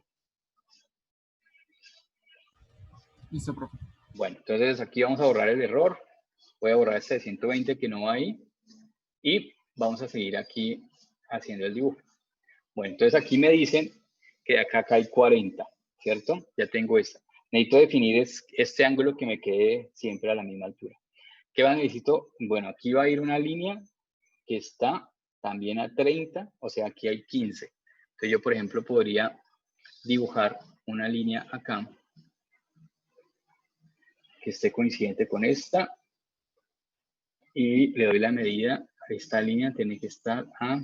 Listo, profe. Bueno, entonces aquí vamos a borrar el error. Voy a borrar este de 120 que no va ahí y vamos a seguir aquí haciendo el dibujo. Bueno, entonces aquí me dicen que acá hay 40, ¿cierto? Ya tengo esta. Necesito definir este ángulo que me quede siempre a la misma altura. ¿Qué necesito? Bueno, aquí va a ir una línea que está también a 30, o sea, aquí hay 15. Entonces yo, por ejemplo, podría dibujar una línea acá que esté coincidente con esta y le doy la medida a esta línea, tiene que estar a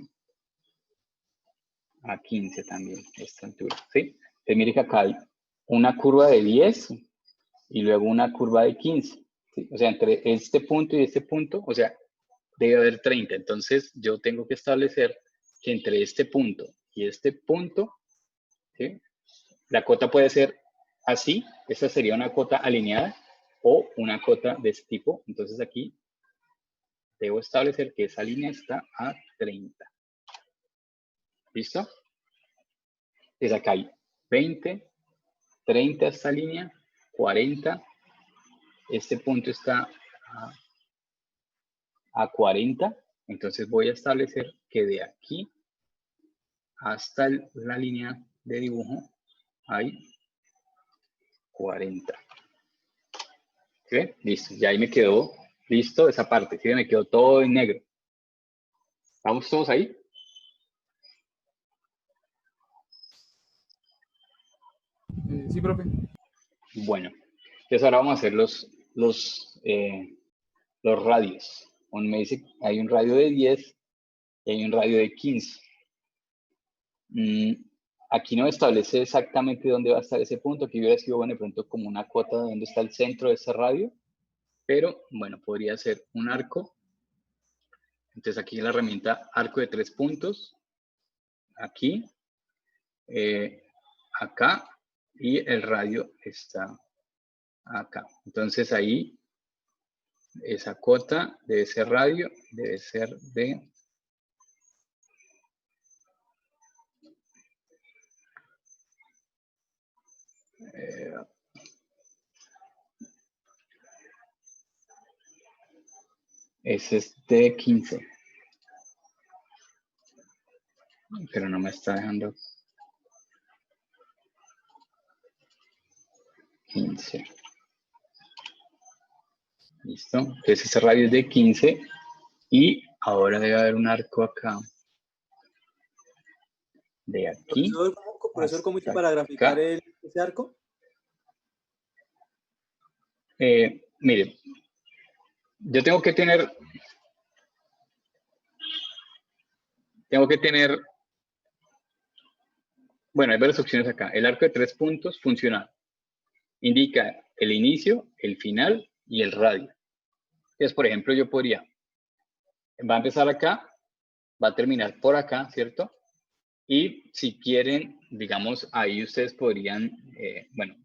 15 también, esta altura, ¿sí? Entonces mire que acá hay una curva de 10 y luego una curva de 15. ¿sí? O sea, entre este punto y este punto, o sea, debe haber 30. Entonces, yo tengo que establecer que entre este punto y este punto, ¿sí? La cota puede ser así, esta sería una cota alineada, o una cota de este tipo. Entonces, aquí debo establecer que esa línea está a 30. ¿Listo? Entonces, acá hay 20, 30 esta línea, 40. Este punto está a 40. Entonces voy a establecer que de aquí hasta la línea de dibujo hay 40. ¿Sí? Listo, ya ahí me quedó listo esa parte. ¿Sí? Me quedó todo en negro. ¿Vamos todos ahí? Sí, profe. Bueno, entonces ahora vamos a hacer los radios. Me dice, hay un radio de 10 y hay un radio de 15. Aquí no establece exactamente dónde va a estar ese punto. Aquí hubiera sido, bueno, de pronto como una cuota de dónde está el centro de ese radio. Pero, bueno, podría ser un arco. Entonces aquí la herramienta arco de 3 puntos. Aquí. Acá. Y el radio está acá. Entonces ahí, esa cota de ese radio debe ser de... ese es de 15. Pero no me está dejando 15. Listo. Entonces ese radio es de 15. Y ahora debe haber un arco acá. De aquí. Profesor, ¿cómo hizo para graficar ese arco? Mire, yo tengo que tener bueno, hay varias opciones acá. El arco de 3 puntos funcional. Indica el inicio, el final y el radio. Entonces, por ejemplo, yo podría, va a empezar acá, va a terminar por acá, ¿cierto? Y si quieren, digamos, ahí ustedes podrían, bueno,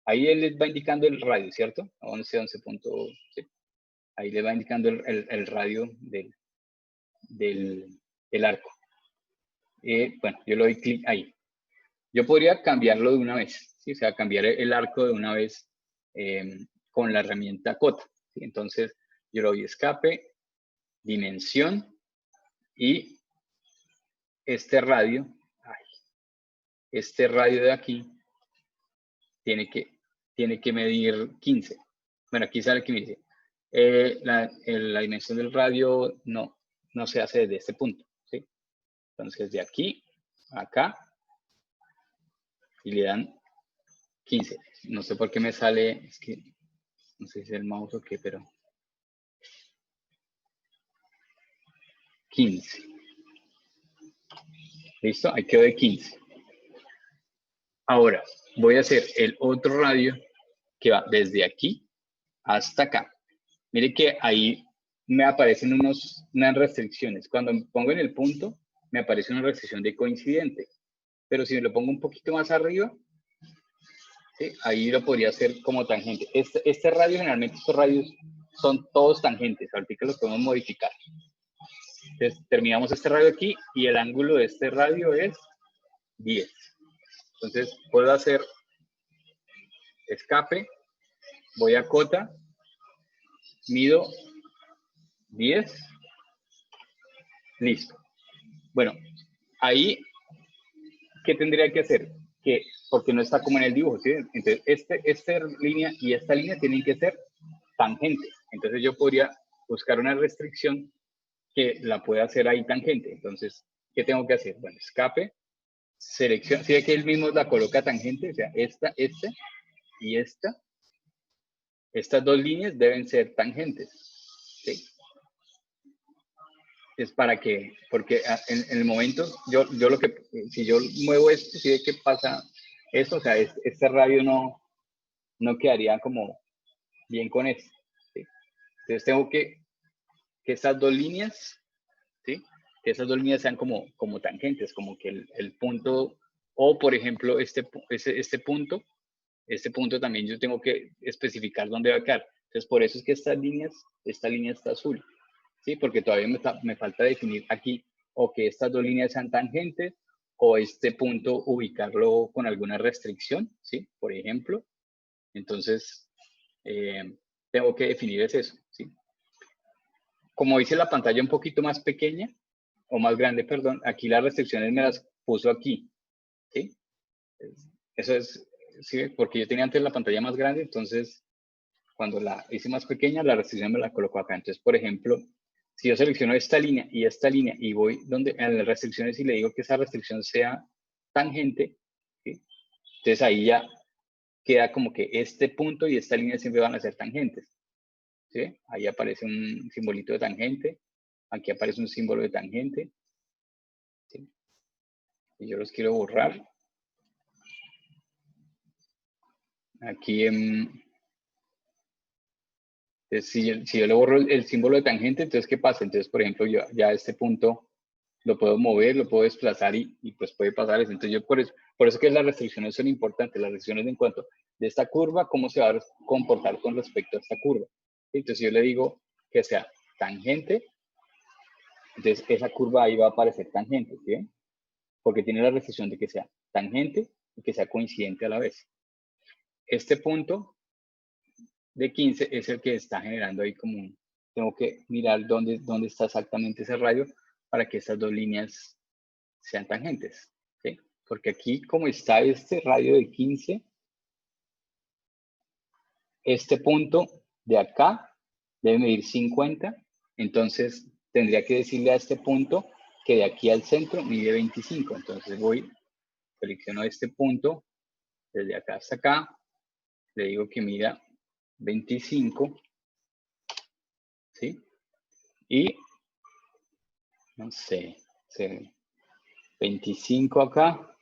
ahí él les va indicando el radio, ¿cierto? 11.11. Sí. Ahí le va indicando el radio del arco. Bueno, yo le doy clic ahí. Yo podría cambiarlo de una vez, ¿sí? O sea, cambiar el arco de una vez con la herramienta cota. ¿Sí? Entonces, yo le doy escape, dimensión y este radio de aquí tiene que medir 15. Bueno, aquí sale que me dice, la dimensión del radio no se hace desde este punto. ¿Sí? Entonces, de aquí a acá, y le dan 15. No sé por qué me sale, es que no sé si es el mouse o qué, pero 15. ¿Listo? Ahí quedó de 15. Ahora, voy a hacer el otro radio que va desde aquí hasta acá. Mire que ahí me aparecen unas restricciones. Cuando me pongo en el punto, me aparece una restricción de coincidente. Pero si me lo pongo un poquito más arriba, ¿sí? Ahí lo podría hacer como tangente. Este radio, generalmente estos radios son todos tangentes. Ahorita los podemos modificar. Entonces, terminamos este radio aquí y el ángulo de este radio es 10. Entonces, puedo hacer escape, voy a cota, mido 10, listo. Bueno, ahí, ¿qué tendría que hacer? Porque no está como en el dibujo, ¿sí? Entonces, esta línea y esta línea tienen que ser tangentes. Entonces, yo podría buscar una restricción que la pueda hacer ahí tangente. Entonces, ¿qué tengo que hacer? Bueno, escape, selección, si ve que él mismo la coloca tangente, o sea, esta y esta. Estas dos líneas deben ser tangentes. ¿Sí? Es para que, porque en el momento, yo lo que, si yo muevo esto, si ve que pasa esto, o sea, este radio no quedaría como bien con esto. ¿Sí? Entonces tengo que estas dos líneas, ¿sí? Que esas dos líneas sean como tangentes, como que el punto, o por ejemplo, este punto también yo tengo que especificar dónde va a quedar. Entonces, por eso es que esta línea está azul, ¿sí? Porque todavía me falta definir aquí o que estas dos líneas sean tangentes o este punto ubicarlo con alguna restricción, ¿sí? Por ejemplo. Entonces, tengo que definir eso, ¿sí? Como hice la pantalla un poquito más pequeña, o más grande, perdón, aquí las restricciones me las puso aquí, ¿sí? Eso es, ¿sí? Porque yo tenía antes la pantalla más grande, entonces cuando la hice más pequeña, la restricción me la colocó acá. Entonces, por ejemplo, si yo selecciono esta línea y voy en las restricciones y le digo que esa restricción sea tangente, ¿sí? Entonces ahí ya queda como que este punto y esta línea siempre van a ser tangentes, ¿sí? Ahí aparece un simbolito de tangente, aquí aparece un símbolo de tangente, ¿sí? Y yo los quiero borrar. Aquí si yo le borro el símbolo de tangente, entonces ¿qué pasa? Entonces, por ejemplo, yo ya este punto lo puedo mover, lo puedo desplazar y pues puede pasar eso. Entonces yo por eso que las restricciones son importantes, las restricciones en cuanto de esta curva, cómo se va a comportar con respecto a esta curva. Entonces yo le digo que sea tangente, entonces esa curva ahí va a aparecer tangente, ¿sí? Porque tiene la restricción de que sea tangente y que sea coincidente a la vez. Este punto de 15 es el que está generando ahí como tengo que mirar dónde está exactamente ese radio para que estas dos líneas sean tangentes, ¿sí? Porque aquí como está este radio de 15, este punto de acá debe medir 50, entonces tendría que decirle a este punto que de aquí al centro mide 25, entonces selecciono este punto, desde acá hasta acá, le digo que mida 25, ¿sí? Y, no sé, 25 acá,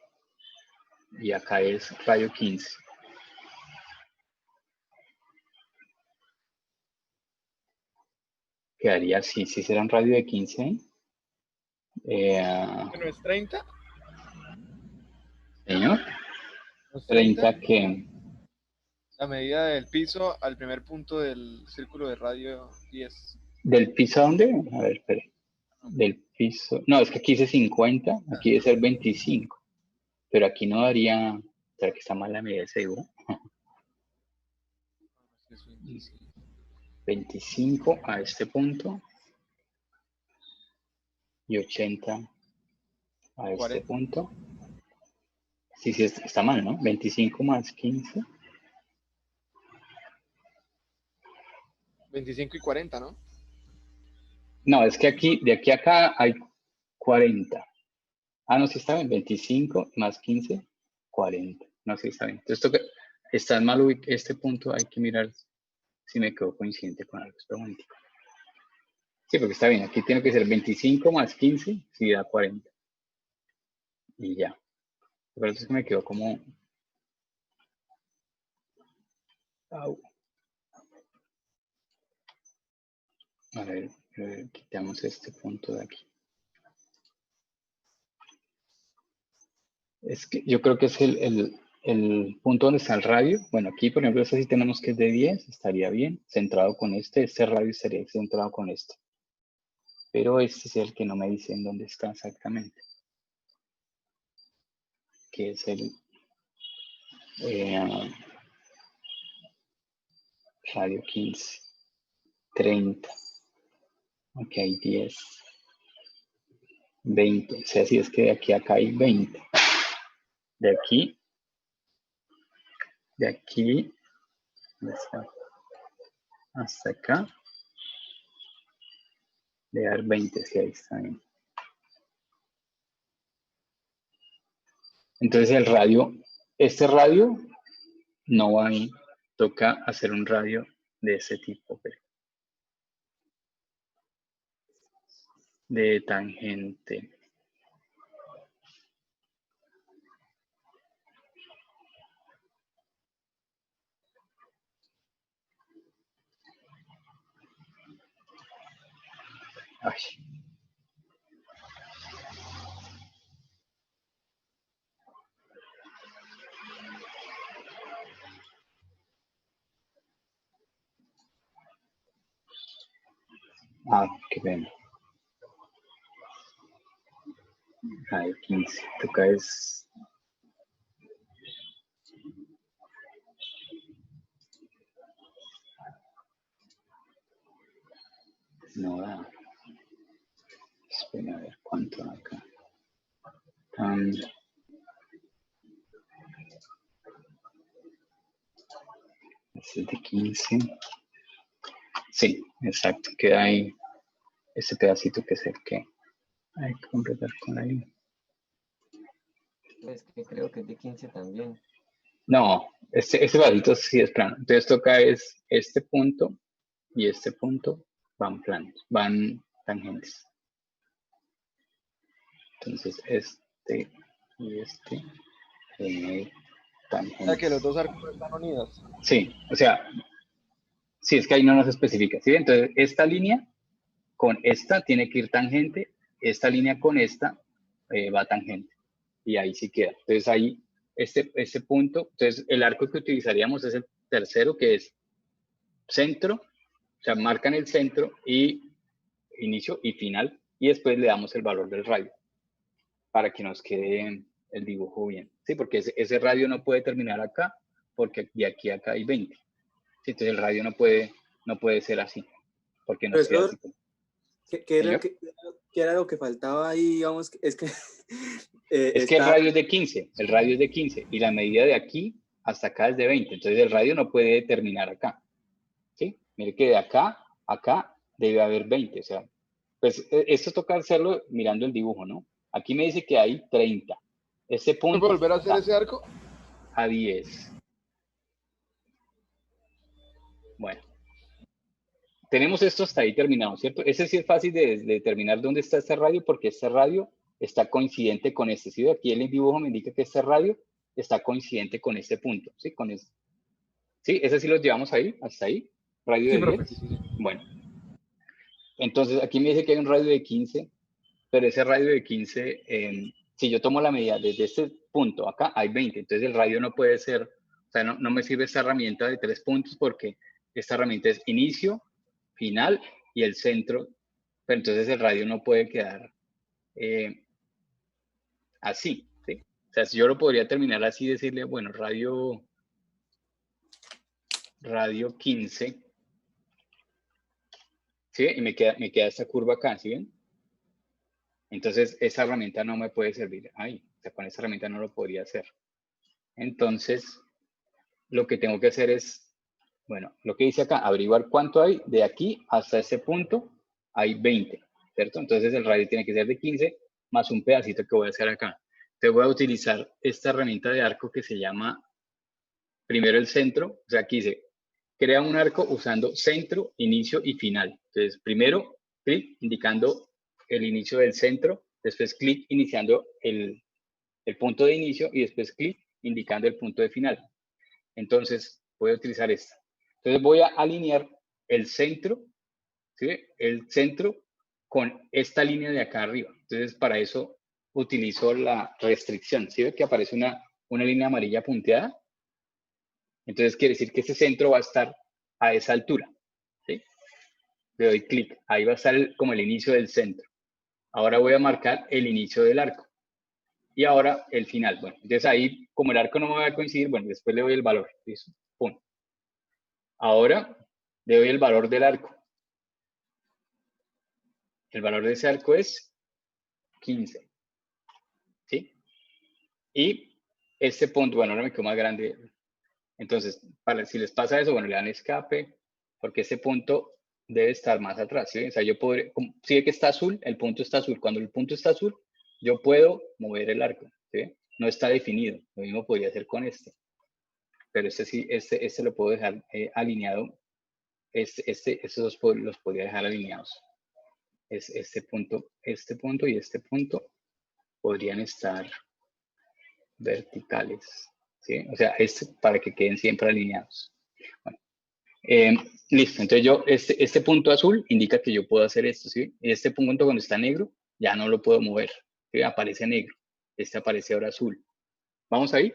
y acá es radio 15. Quedaría así, si será un radio de 15. ¿No es 30? Señor, ¿No es 30 que La medida del piso al primer punto del círculo de radio 10. ¿del piso a dónde? A ver, espere. Del piso. No, es que aquí dice 50, aquí debe ser 25. Pero aquí no daría. ¿Será que está mal la medida de ese dibujo? 25 a este punto y 80 a este 40. punto. Sí, sí, está mal, ¿no? 25 más 15. 25 y 40, ¿no? No, es que aquí, de aquí a acá hay 40. Ah, no, sí está bien. 25 más 15, 40. No, sí está bien. Entonces, está mal este punto, hay que mirar si me quedo coincidente con algo. Espera un momentico. Sí, porque está bien. Aquí tiene que ser 25 más 15, si da 40. Y ya. Pero es que me quedo como... Au. A ver, quitamos este punto de aquí. Es que yo creo que es el punto donde está el radio. Bueno, aquí, por ejemplo, este sí tenemos que es de 10, estaría bien, centrado con este radio estaría centrado con este. Pero este es el que no me dice en dónde está exactamente. Que es el radio 15, 30. Ok, 10, 20. O sea, si es que de aquí a acá hay 20. De aquí, hasta acá, de dar 20, si ahí está bien. Entonces el radio, este radio no va ahí, toca hacer un radio de ese tipo, de tangente. Ay. Ah, qué pena. Ay, 15. Toca es... No da. Espera a ver cuánto acá. Ese es de 15. Sí, exacto. Queda ahí ese pedacito que es el que hay que completar con la línea. Pues que creo que es de 15 también. No, ese pedacito sí es plano. Entonces toca es este punto y este punto van planos, van tangentes. Entonces este y este tangentes. O sea que los dos arcos están unidos. Sí, o sea, sí, es que ahí no nos especifica, ¿sí? Entonces esta línea con esta tiene que ir tangente, esta línea con esta va tangente. Y ahí sí queda. Entonces ahí, este punto, entonces el arco que utilizaríamos es el tercero, que es centro, o sea, marcan el centro y inicio y final, y después le damos el valor del radio para que nos quede el dibujo bien. Sí, porque ese radio no puede terminar acá, porque de aquí a acá hay 20. Sí, entonces el radio no puede ser así, porque no queda así. ¿Qué era lo que faltaba ahí? Digamos, es que... es que el radio es de 15, el radio es de 15, y la medida de aquí hasta acá es de 20, entonces el radio no puede terminar acá. ¿Sí? Mire que de acá a acá debe haber 20, o sea, pues esto toca hacerlo mirando el dibujo, ¿no? Aquí me dice que hay 30. Este punto ¿Puedo volver a hacer ese arco? A 10. Bueno. Tenemos esto hasta ahí terminado, ¿cierto? Ese sí es fácil de determinar dónde está este radio, porque este radio está coincidente con este. ¿Sí? Aquí el dibujo me indica que este radio está coincidente con este punto, ¿sí? Con este. ¿Sí? Ese sí lo llevamos ahí, hasta ahí. Radio Sí, de profe. 10. Bueno. Entonces, aquí me dice que hay un radio de 15, pero ese radio de 15, si yo tomo la medida desde este punto, acá hay 20, entonces el radio no puede ser, o sea, no me sirve esta herramienta de 3 puntos porque esta herramienta es inicio, final y el centro, pero entonces el radio no puede quedar así, ¿sí? O sea, si yo lo podría terminar así, decirle, bueno, radio 15, ¿sí? Y me queda esta curva acá, ¿sí ven? Entonces, esa herramienta no me puede servir ahí. O sea, con esa herramienta no lo podría hacer. Entonces, lo que tengo que hacer es, bueno, lo que dice acá, averiguar cuánto hay de aquí hasta ese punto, hay 20, ¿cierto? Entonces, el radio tiene que ser de 15 más un pedacito que voy a hacer acá. Entonces, voy a utilizar esta herramienta de arco que se llama, primero el centro, o sea, aquí dice, crea un arco usando centro, inicio y final. Entonces, primero, clic indicando el inicio del centro, después clic iniciando el punto de inicio y después clic indicando el punto de final. Entonces, voy a utilizar esta. Entonces, voy a alinear el centro, ¿sí? El centro con esta línea de acá arriba. Entonces, para eso utilizo la restricción. ¿Sí ve que aparece una línea amarilla punteada? Entonces, quiere decir que ese centro va a estar a esa altura. ¿Sí? Le doy clic. Ahí va a estar como el inicio del centro. Ahora voy a marcar el inicio del arco. Y ahora el final. Bueno, entonces ahí, como el arco no me va a coincidir, bueno, después le doy el valor. ¿Listo? Pum. Ahora le doy el valor del arco. El valor de ese arco es 15. ¿Sí? Y este punto, bueno, ahora me quedó más grande. Entonces, si les pasa eso, bueno, le dan escape, porque ese punto debe estar más atrás. ¿Sí? O sea, yo podré, si ve que está azul, el punto está azul. Cuando el punto está azul, yo puedo mover el arco. ¿Sí? No está definido. Lo mismo podría hacer con este. Pero este sí, este lo puedo dejar alineado. Estos dos los podría dejar alineados. Este punto y este punto podrían estar verticales. ¿Sí? O sea, para que queden siempre alineados. Bueno, Listo, entonces yo, este punto azul indica que yo puedo hacer esto, ¿sí? Este punto cuando está negro, ya no lo puedo mover, ¿sí? Aparece negro, este aparece ahora azul. ¿Vamos ahí?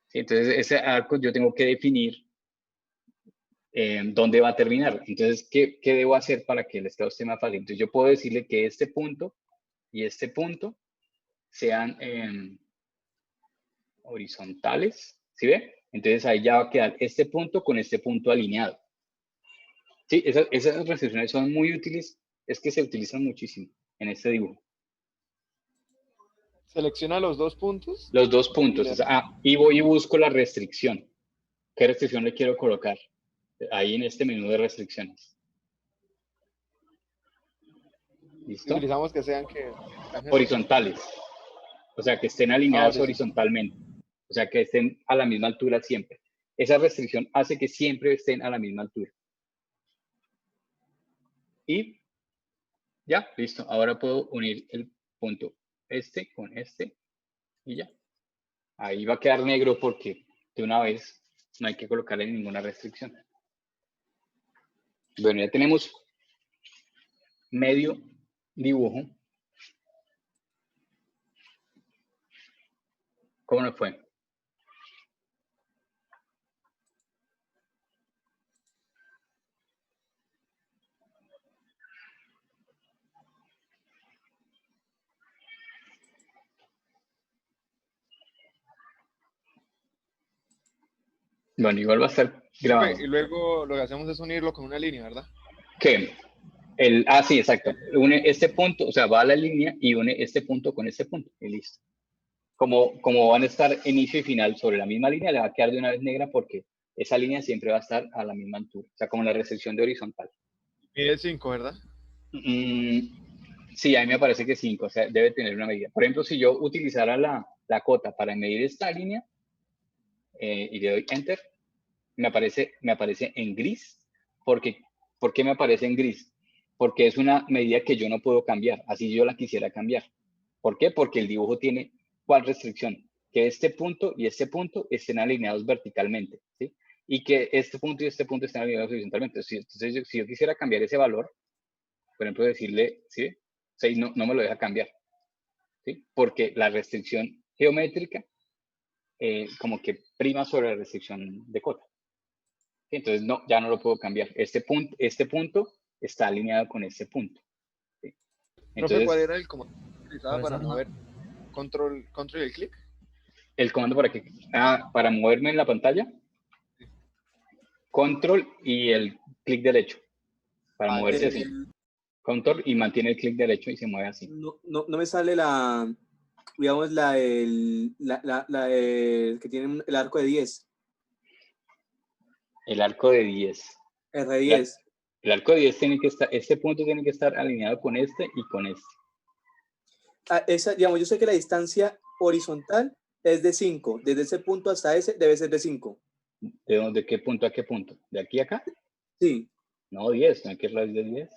¿Sí? Entonces ese arco yo tengo que definir dónde va a terminar. Entonces, ¿qué debo hacer para que el estado esté más fácil? Entonces yo puedo decirle que este punto y este punto sean horizontales, ¿sí ve? Entonces ahí ya va a quedar este punto con este punto alineado. Sí, esas restricciones son muy útiles, es que se utilizan muchísimo en este dibujo. Selecciona los dos puntos. Los dos puntos, y voy y busco la restricción. ¿Qué restricción le quiero colocar? Ahí en este menú de restricciones. ¿Listo? Utilizamos que sean horizontales. O sea, que estén alineadas horizontalmente. O sea, que estén a la misma altura siempre. Esa restricción hace que siempre estén a la misma altura. Y ya, listo. Ahora puedo unir el punto este con este y ya. Ahí va a quedar negro porque de una vez no hay que colocarle ninguna restricción. Bueno, ya tenemos medio dibujo. ¿Cómo nos fue? Bueno, igual va a estar grabado. Y luego lo que hacemos es unirlo con una línea, ¿verdad? ¿Qué? Sí, exacto. Une este punto, o sea, va a la línea y une este punto con este punto. Y listo. Como van a estar inicio y final sobre la misma línea, le va a quedar de una vez negra porque esa línea siempre va a estar a la misma altura. O sea, como la restricción de horizontal. Mide 5, ¿verdad? Sí, a mí me parece que 5, o sea, debe tener una medida. Por ejemplo, si yo utilizara la cota para medir esta línea y le doy Enter, me aparece en gris. ¿Por qué me aparece en gris? Porque es una medida que yo no puedo cambiar, así yo la quisiera cambiar. ¿Por qué? Porque el dibujo tiene ¿cuál restricción? Que este punto y este punto estén alineados verticalmente, ¿sí? Y que este punto y este punto estén alineados horizontalmente. Entonces, si yo quisiera cambiar ese valor, por ejemplo, decirle, ¿sí? 6 no me lo deja cambiar, ¿sí? Porque la restricción geométrica como que prima sobre la restricción de cota. ¿Sí? Entonces, no, ya no lo puedo cambiar. Este punto está alineado con este punto. ¿Sí? Entonces, ¿cuál era el comando que utilizaba para mover control y el clic? El comando para moverme en la pantalla. Sí. Control y el clic derecho. Para moverse así. Control y mantiene el clic derecho y se mueve así. No me sale digamos, que tiene el arco de 10. El arco de 10. R10. El arco de 10 tiene que estar, este punto tiene que estar alineado con este y con este. Digamos, yo sé que la distancia horizontal es de 5. Desde ese punto hasta ese debe ser de 5. ¿De qué punto a qué punto? ¿De aquí a acá? Sí. No, 10. ¿No hay que radio de 10?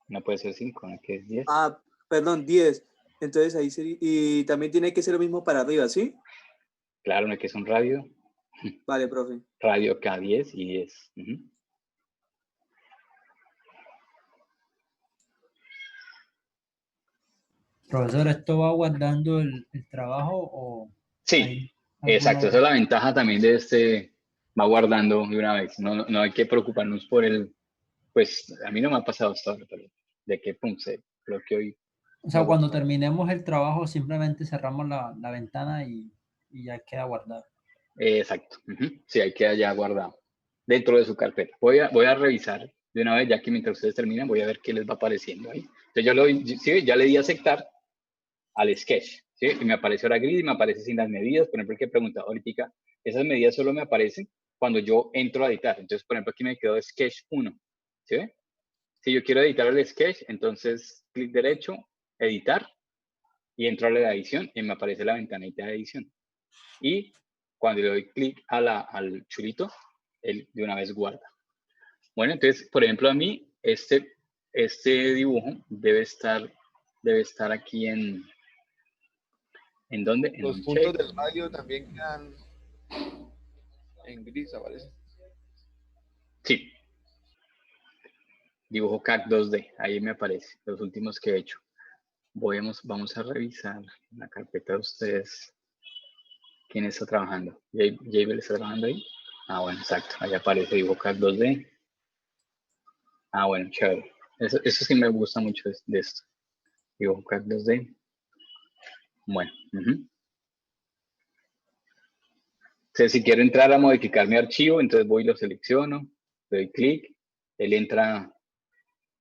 No puede ser 5, ¿no? Que es 10. Perdón, 10. Entonces ahí sería, y también tiene que ser lo mismo para arriba, ¿sí? Claro, no, que es un radio. Vale, profe. Radio K10 y 10. Profesor, ¿esto va guardando el trabajo o...? Sí, exacto. Esa es la ventaja también de va guardando de una vez. No hay que preocuparnos por pues a mí no me ha pasado hasta ahora, pero de qué punto se bloqueó y... O sea, cuando terminemos el trabajo simplemente cerramos la ventana y ya queda guardado. Exacto. Sí, ahí queda ya guardado dentro de su carpeta. Voy a revisar de una vez, ya que mientras ustedes terminan, voy a ver qué les va apareciendo ahí. Entonces ya le di a aceptar al sketch, ¿sí? Y me aparece ahora gris y me aparece sin las medidas. Por ejemplo, el que preguntaba ahorita, esas medidas solo me aparecen cuando yo entro a editar. Entonces, por ejemplo, aquí me quedó sketch 1, ¿sí? Si yo quiero editar el sketch, entonces clic derecho, editar, y entro a la edición y me aparece la ventanita de edición. Y cuando le doy clic al chulito, él de una vez guarda. Bueno, entonces, por ejemplo, a mí, este dibujo debe estar aquí ¿en dónde? Los puntos del radio también quedan En gris aparece. Sí. Dibujo CAD 2D. Ahí me aparece. Los últimos que he hecho. Vamos a revisar la carpeta de ustedes. ¿Quién está trabajando? ¿Jabel está trabajando ahí? Ah, bueno, exacto. Ahí aparece dibujo CAD 2D. Ah, bueno, chévere. Eso sí me gusta mucho de esto. Dibujo CAD 2D. Bueno. Entonces, si quiero entrar a modificar mi archivo, entonces voy y lo selecciono, le doy clic, él entra,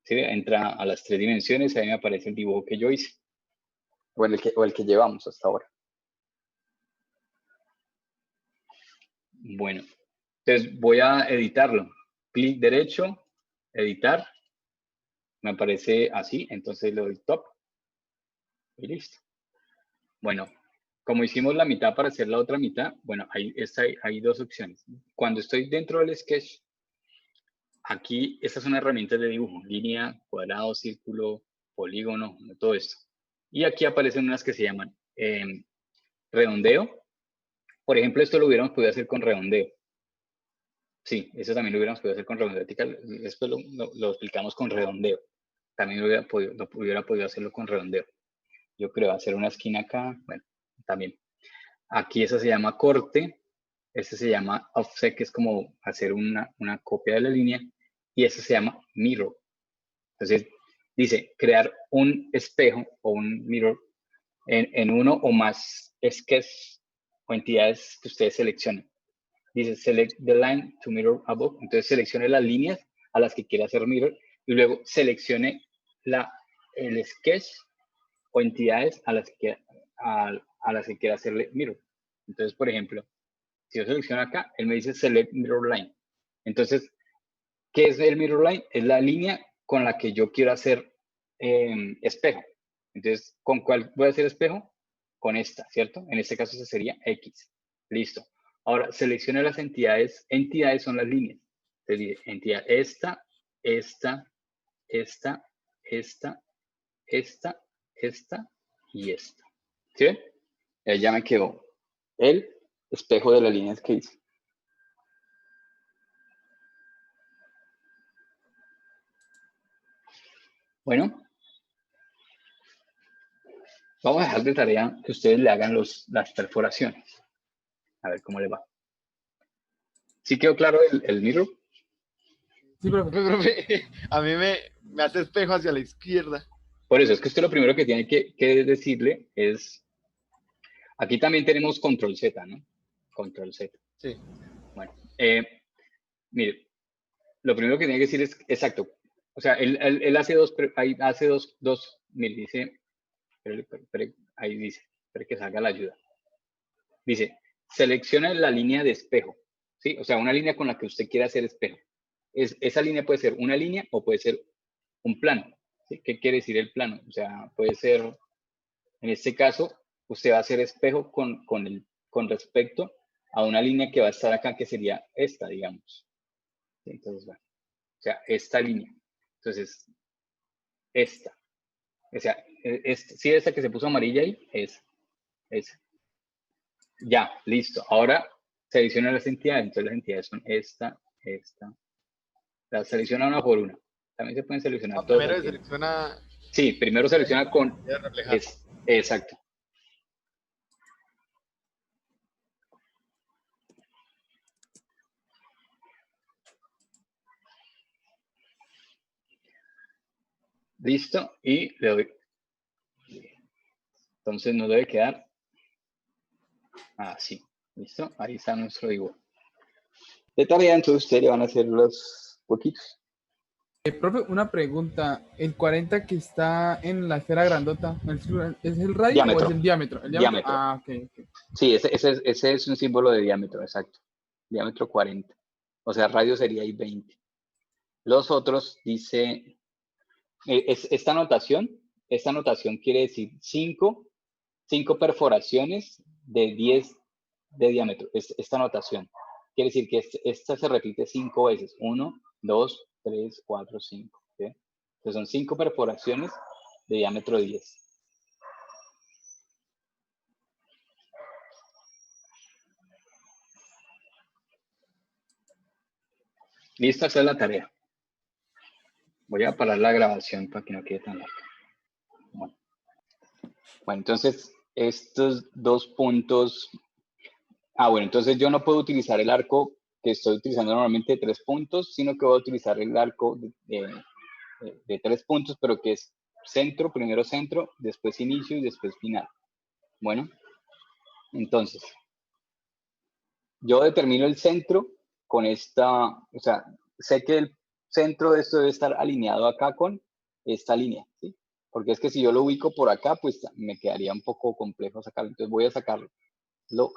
¿sí? Entra a las 3 dimensiones, ahí me aparece el dibujo que yo hice, o el que llevamos hasta ahora. Bueno, entonces voy a editarlo. Clic derecho, editar, me aparece así, entonces le doy top y listo. Bueno, como hicimos la mitad para hacer la otra mitad, bueno, hay dos opciones. Cuando estoy dentro del sketch, aquí, estas son herramientas de dibujo, línea, cuadrado, círculo, polígono, todo esto. Y aquí aparecen unas que se llaman redondeo. Por ejemplo, esto lo hubiéramos podido hacer con redondeo. Sí, eso también lo hubiéramos podido hacer con redondeo. Esto lo explicamos con redondeo. También hubiera podido hacerlo con redondeo. Yo creo hacer una esquina acá, bueno, también. Aquí eso se llama corte. Este se llama offset, que es como hacer una copia de la línea. Y eso se llama mirror. Entonces, dice crear un espejo o un mirror en uno o más sketches o entidades que ustedes seleccionen. Dice select the line to mirror above. Entonces, seleccione las líneas a las que quiera hacer mirror y luego seleccione el sketch o entidades a las que quiera hacerle mirror. Entonces, por ejemplo, si yo selecciono acá, él me dice select mirror line. Entonces, ¿qué es el mirror line? Es la línea con la que yo quiero hacer espejo. Entonces, ¿con cuál voy a hacer espejo? Con esta, ¿cierto? En este caso, esa sería X. Listo. Ahora, seleccione las entidades. Entidades son las líneas. Entonces, dice, entidad esta, esta, esta, esta, esta, esta y esta. ¿Sí ven? Ahí ya me quedó el espejo de las líneas que hice. Bueno, vamos a dejar de tarea que ustedes le hagan las perforaciones. A ver cómo le va. ¿Sí quedó claro el mirror? Sí, profe. Profe, a mí me hace espejo hacia la izquierda. Por eso, es que usted lo primero que tiene que decirle es... Aquí también tenemos control Z, ¿no? Control Z. Sí. Bueno, mire, lo primero que tiene que decir es exacto. O sea, él hace dos, mire, dice, ahí dice, espere que salga la ayuda. Dice, selecciona la línea de espejo, ¿sí? O sea, una línea con la que usted quiera hacer espejo. Esa línea puede ser una línea o puede ser un plano, ¿sí? ¿Qué quiere decir el plano? O sea, puede ser, en este caso, usted va a hacer espejo con respecto a una línea que va a estar acá, que sería esta, digamos. Entonces, bueno, o sea, esta línea. Entonces, esta. O sea, si esta que se puso amarilla ahí, es. Ya, listo. Ahora selecciona las entidades. Entonces las entidades son esta. Las selecciona una por una. También se pueden seleccionar todas. Primero selecciona. Sí, primero selecciona con... Exacto. Listo. Y le doy. Entonces nos debe quedar así. ¿Listo? Ahí está nuestro dibujo. De tarea, entonces ustedes le van a hacer los poquitos. Profe, una pregunta. ¿El 40 que está en la esfera grandota, ¿es el radio Diámetro. o es el diámetro? ¿El Diámetro. Ah, ok. Sí, ese es un símbolo de diámetro, exacto. Diámetro 40. O sea, radio sería ahí 20. Los otros dice, esta notación quiere decir 5 perforaciones de 10 de diámetro. Esta notación quiere decir que esta se repite 5 veces. 1, 2, 3, 4, 5. ¿Sí? Entonces son 5 perforaciones de diámetro 10. Listo, esa es la tarea. Voy a parar la grabación para que no quede tan larga. Bueno, entonces estos dos puntos. Bueno, entonces yo no puedo utilizar el arco que estoy utilizando normalmente de 3 puntos, sino que voy a utilizar el arco de 3 puntos, pero que es centro, primero centro, después inicio y después final. Bueno, entonces, yo determino el centro con esta, o sea, sé que el centro de esto debe estar alineado acá con esta línea, ¿sí? Porque es que si yo lo ubico por acá, pues me quedaría un poco complejo sacarlo. Entonces voy a sacarlo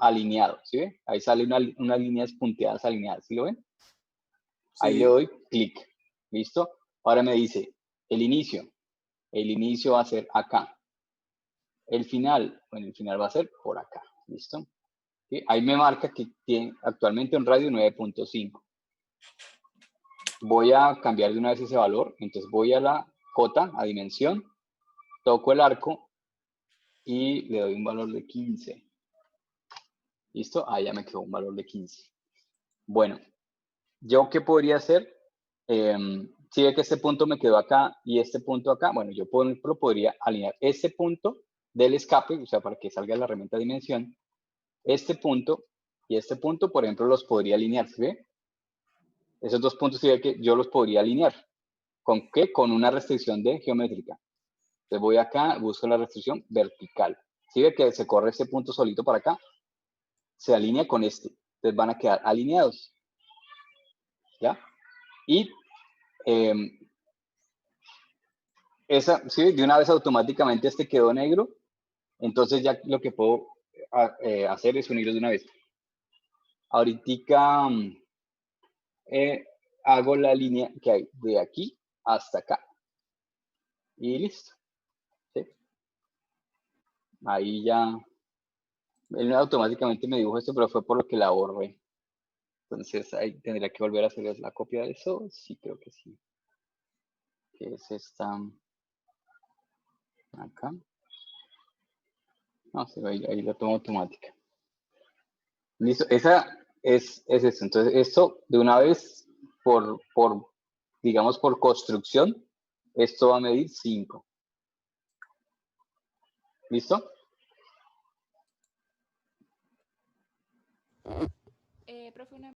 alineado, ¿sí ve? Ahí sale unas líneas punteadas alineadas, ¿sí lo ven? Ahí Sí. le doy clic, ¿listo? Ahora me dice el inicio va a ser acá. El final, bueno, el final va a ser por acá, ¿listo? ¿Sí? Ahí me marca que tiene actualmente un radio 9.5. Voy a cambiar de una vez ese valor, entonces voy a la cota, a dimensión, toco el arco y le doy un valor de 15. ¿Listo? Ahí ya me quedó un valor de 15. Bueno, ¿yo qué podría hacer? Si ve que este punto me quedó acá y este punto acá, bueno, yo podría alinear este punto del escape, o sea, para que salga la herramienta dimensión, este punto y este punto, por ejemplo, los podría alinear, ¿sí ve? Esos dos puntos, ¿sí ve que yo los podría alinear? ¿Con qué? Con una restricción de geométrica. Entonces voy acá, busco la restricción vertical. ¿Sí ve que se corre este punto solito para acá? Se alinea con este. Entonces van a quedar alineados. ¿Ya? Y sí, de una vez automáticamente este quedó negro. Entonces ya lo que puedo hacer es unirlos de una vez. Ahorita hago la línea que hay de aquí hasta acá. Y listo. ¿Sí? Ahí ya. Él automáticamente me dibujo esto, pero fue por lo que la borré. Entonces ahí tendría que volver a hacer la copia de eso. Sí, creo que sí. Que es esta. Acá. No, sí, ahí la tomo automática. Listo. Esa es eso. Entonces, esto de una vez, digamos, por construcción, esto va a medir 5. ¿Listo? Profe, una